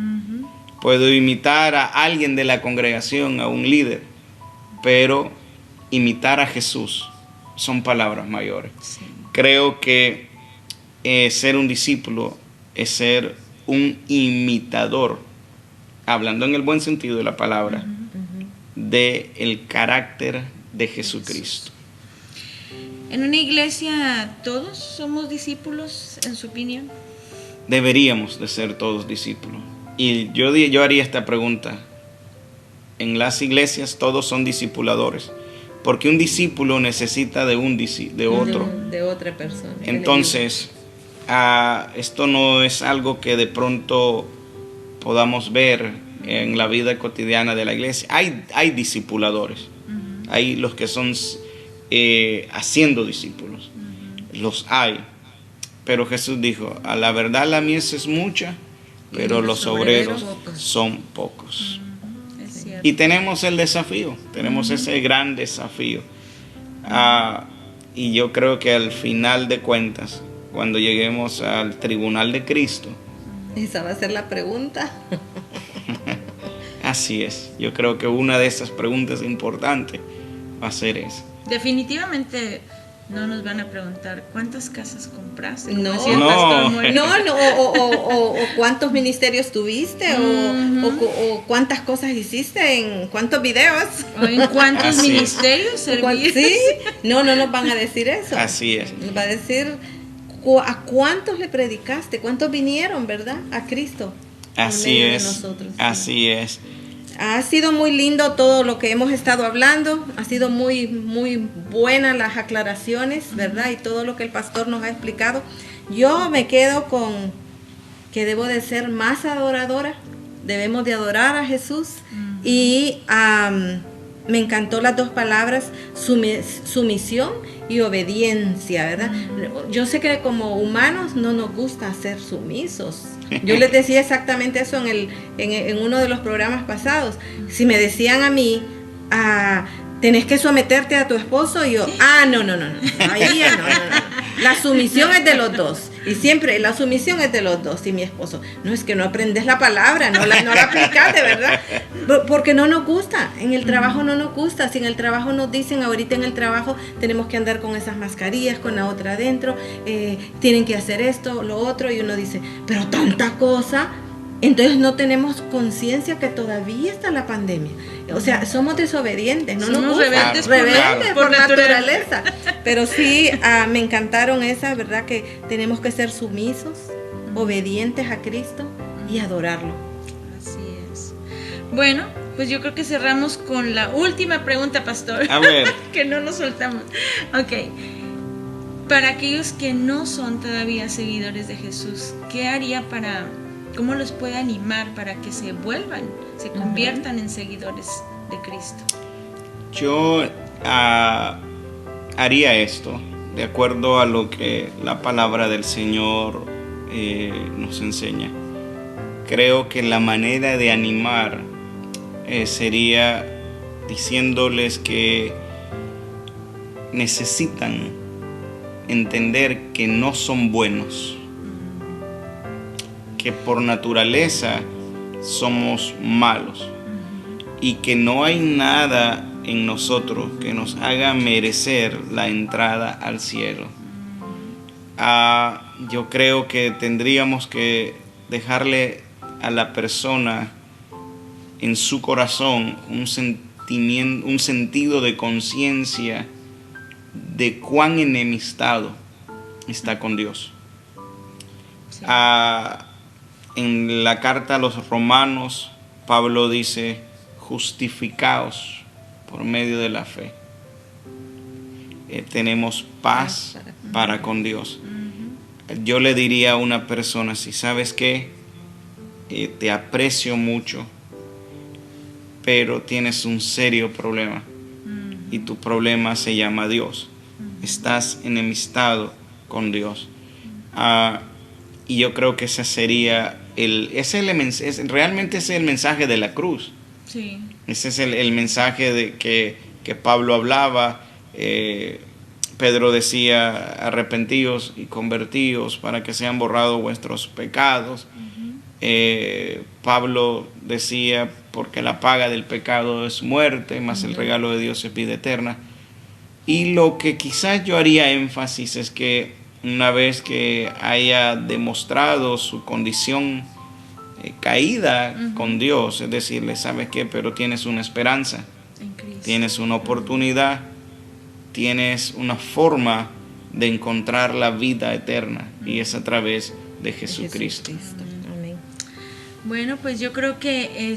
Puedo imitar a alguien de la congregación, a un líder, pero imitar a Jesús son palabras mayores. Sí. Creo que ser un discípulo es ser un imitador, hablando en el buen sentido de la palabra, del carácter de Jesucristo. ¿En una iglesia todos somos discípulos, en su opinión? Deberíamos de ser todos discípulos. Y yo haría esta pregunta. En las iglesias todos son discipuladores, porque un discípulo necesita de otro. De otra persona. Entonces, esto no es algo que de pronto podamos ver en la vida cotidiana de la iglesia. Hay discipuladores. Hay los que son haciendo discípulos. Los hay. Pero Jesús dijo, a la verdad la mies es mucha, pero los obreros son pocos. Y tenemos el desafío, tenemos ese gran desafío. Y yo creo que al final de cuentas, cuando lleguemos al tribunal de Cristo, esa va a ser la pregunta. Así es, yo creo que una de esas preguntas importantes va a ser esa. Definitivamente no nos van a preguntar cuántas casas compraste. No, o cuántos ministerios tuviste, o cuántas cosas hiciste, en cuántos videos, o en cuántos ministerios serviste. Sí, no nos van a decir eso. Así es. Nos va a decir a cuántos le predicaste, cuántos vinieron, ¿verdad? A Cristo. Así es. Nosotros, sí. Así es. Ha sido muy lindo todo lo que hemos estado hablando, ha sido muy, muy buenas las aclaraciones, ¿verdad? Y todo lo que el pastor nos ha explicado. Yo me quedo con que debo de ser más adoradora. Debemos de adorar a Jesús. Y me encantó las dos palabras, sumisión y obediencia, ¿verdad? Yo sé que como humanos no nos gusta ser sumisos. Yo les decía exactamente eso en uno de los programas pasados. Si me decían a mí, tenés que someterte a tu esposo, y yo, no. Ahí ya no. La sumisión es de los dos. Y siempre la sumisión es de los dos. Y mi esposo, no, es que no aprendes la palabra, no la aplicas, de verdad. Porque no nos gusta. En el trabajo no nos gusta. Si en el trabajo nos dicen, ahorita en el trabajo tenemos que andar con esas mascarillas, con la otra adentro, tienen que hacer esto, lo otro. Y uno dice, pero tanta cosa. Entonces no tenemos conciencia que todavía está la pandemia. O sea, somos desobedientes, no nos gusta. Rebeldes por naturaleza. Pero sí, me encantaron esas, ¿verdad? Que tenemos que ser sumisos, obedientes a Cristo y adorarlo. Así es. Bueno, pues yo creo que cerramos con la última pregunta, pastor. A ver. Que no nos soltamos. Ok. Para aquellos que no son todavía seguidores de Jesús, ¿qué haría ¿cómo los puede animar para que se se conviertan en seguidores de Cristo? Yo haría esto de acuerdo a lo que la palabra del Señor nos enseña. Creo que la manera de animar sería diciéndoles que necesitan entender que no son buenos, que por naturaleza somos malos y que no hay nada en nosotros que nos haga merecer la entrada al cielo. Yo creo que tendríamos que dejarle a la persona en su corazón un sentido de conciencia de cuán enemistado está con Dios. Sí. En la carta a los Romanos, Pablo dice, justificaos por medio de la fe. Tenemos paz para con Dios. Yo le diría a una persona, si sabes que te aprecio mucho, pero tienes un serio problema, y tu problema se llama Dios. Estás enemistado con Dios. Y yo creo que ese sería realmente es el mensaje de la cruz. Sí. Ese es el mensaje de que Pablo hablaba. Pedro decía, arrepentíos y convertíos para que sean borrados vuestros pecados. Pablo decía, porque la paga del pecado es muerte, mas el regalo de Dios es vida eterna. Y lo que quizás yo haría énfasis es que una vez que haya demostrado su condición caída con Dios, es decirle, ¿sabes qué? Pero tienes una esperanza, tienes una oportunidad, tienes una forma de encontrar la vida eterna, y es a través de Jesucristo. Bueno, pues yo creo que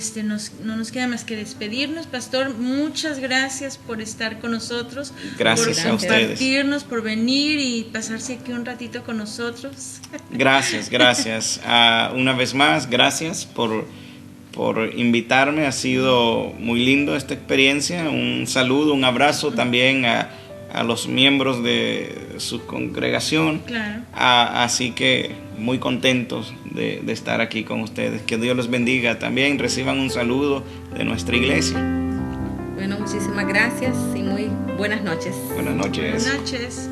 no nos queda más que despedirnos. Pastor, muchas gracias por estar con nosotros. Gracias a ustedes. Por compartirnos, por venir y pasarse aquí un ratito con nosotros. Gracias. Una vez más, gracias por invitarme. Ha sido muy lindo esta experiencia. Un saludo, un abrazo también a los miembros de su congregación. Claro. Así que muy contentos de estar aquí con ustedes. Que Dios los bendiga también. Reciban un saludo de nuestra iglesia. Bueno, muchísimas gracias y muy buenas noches. Buenas noches. Buenas noches.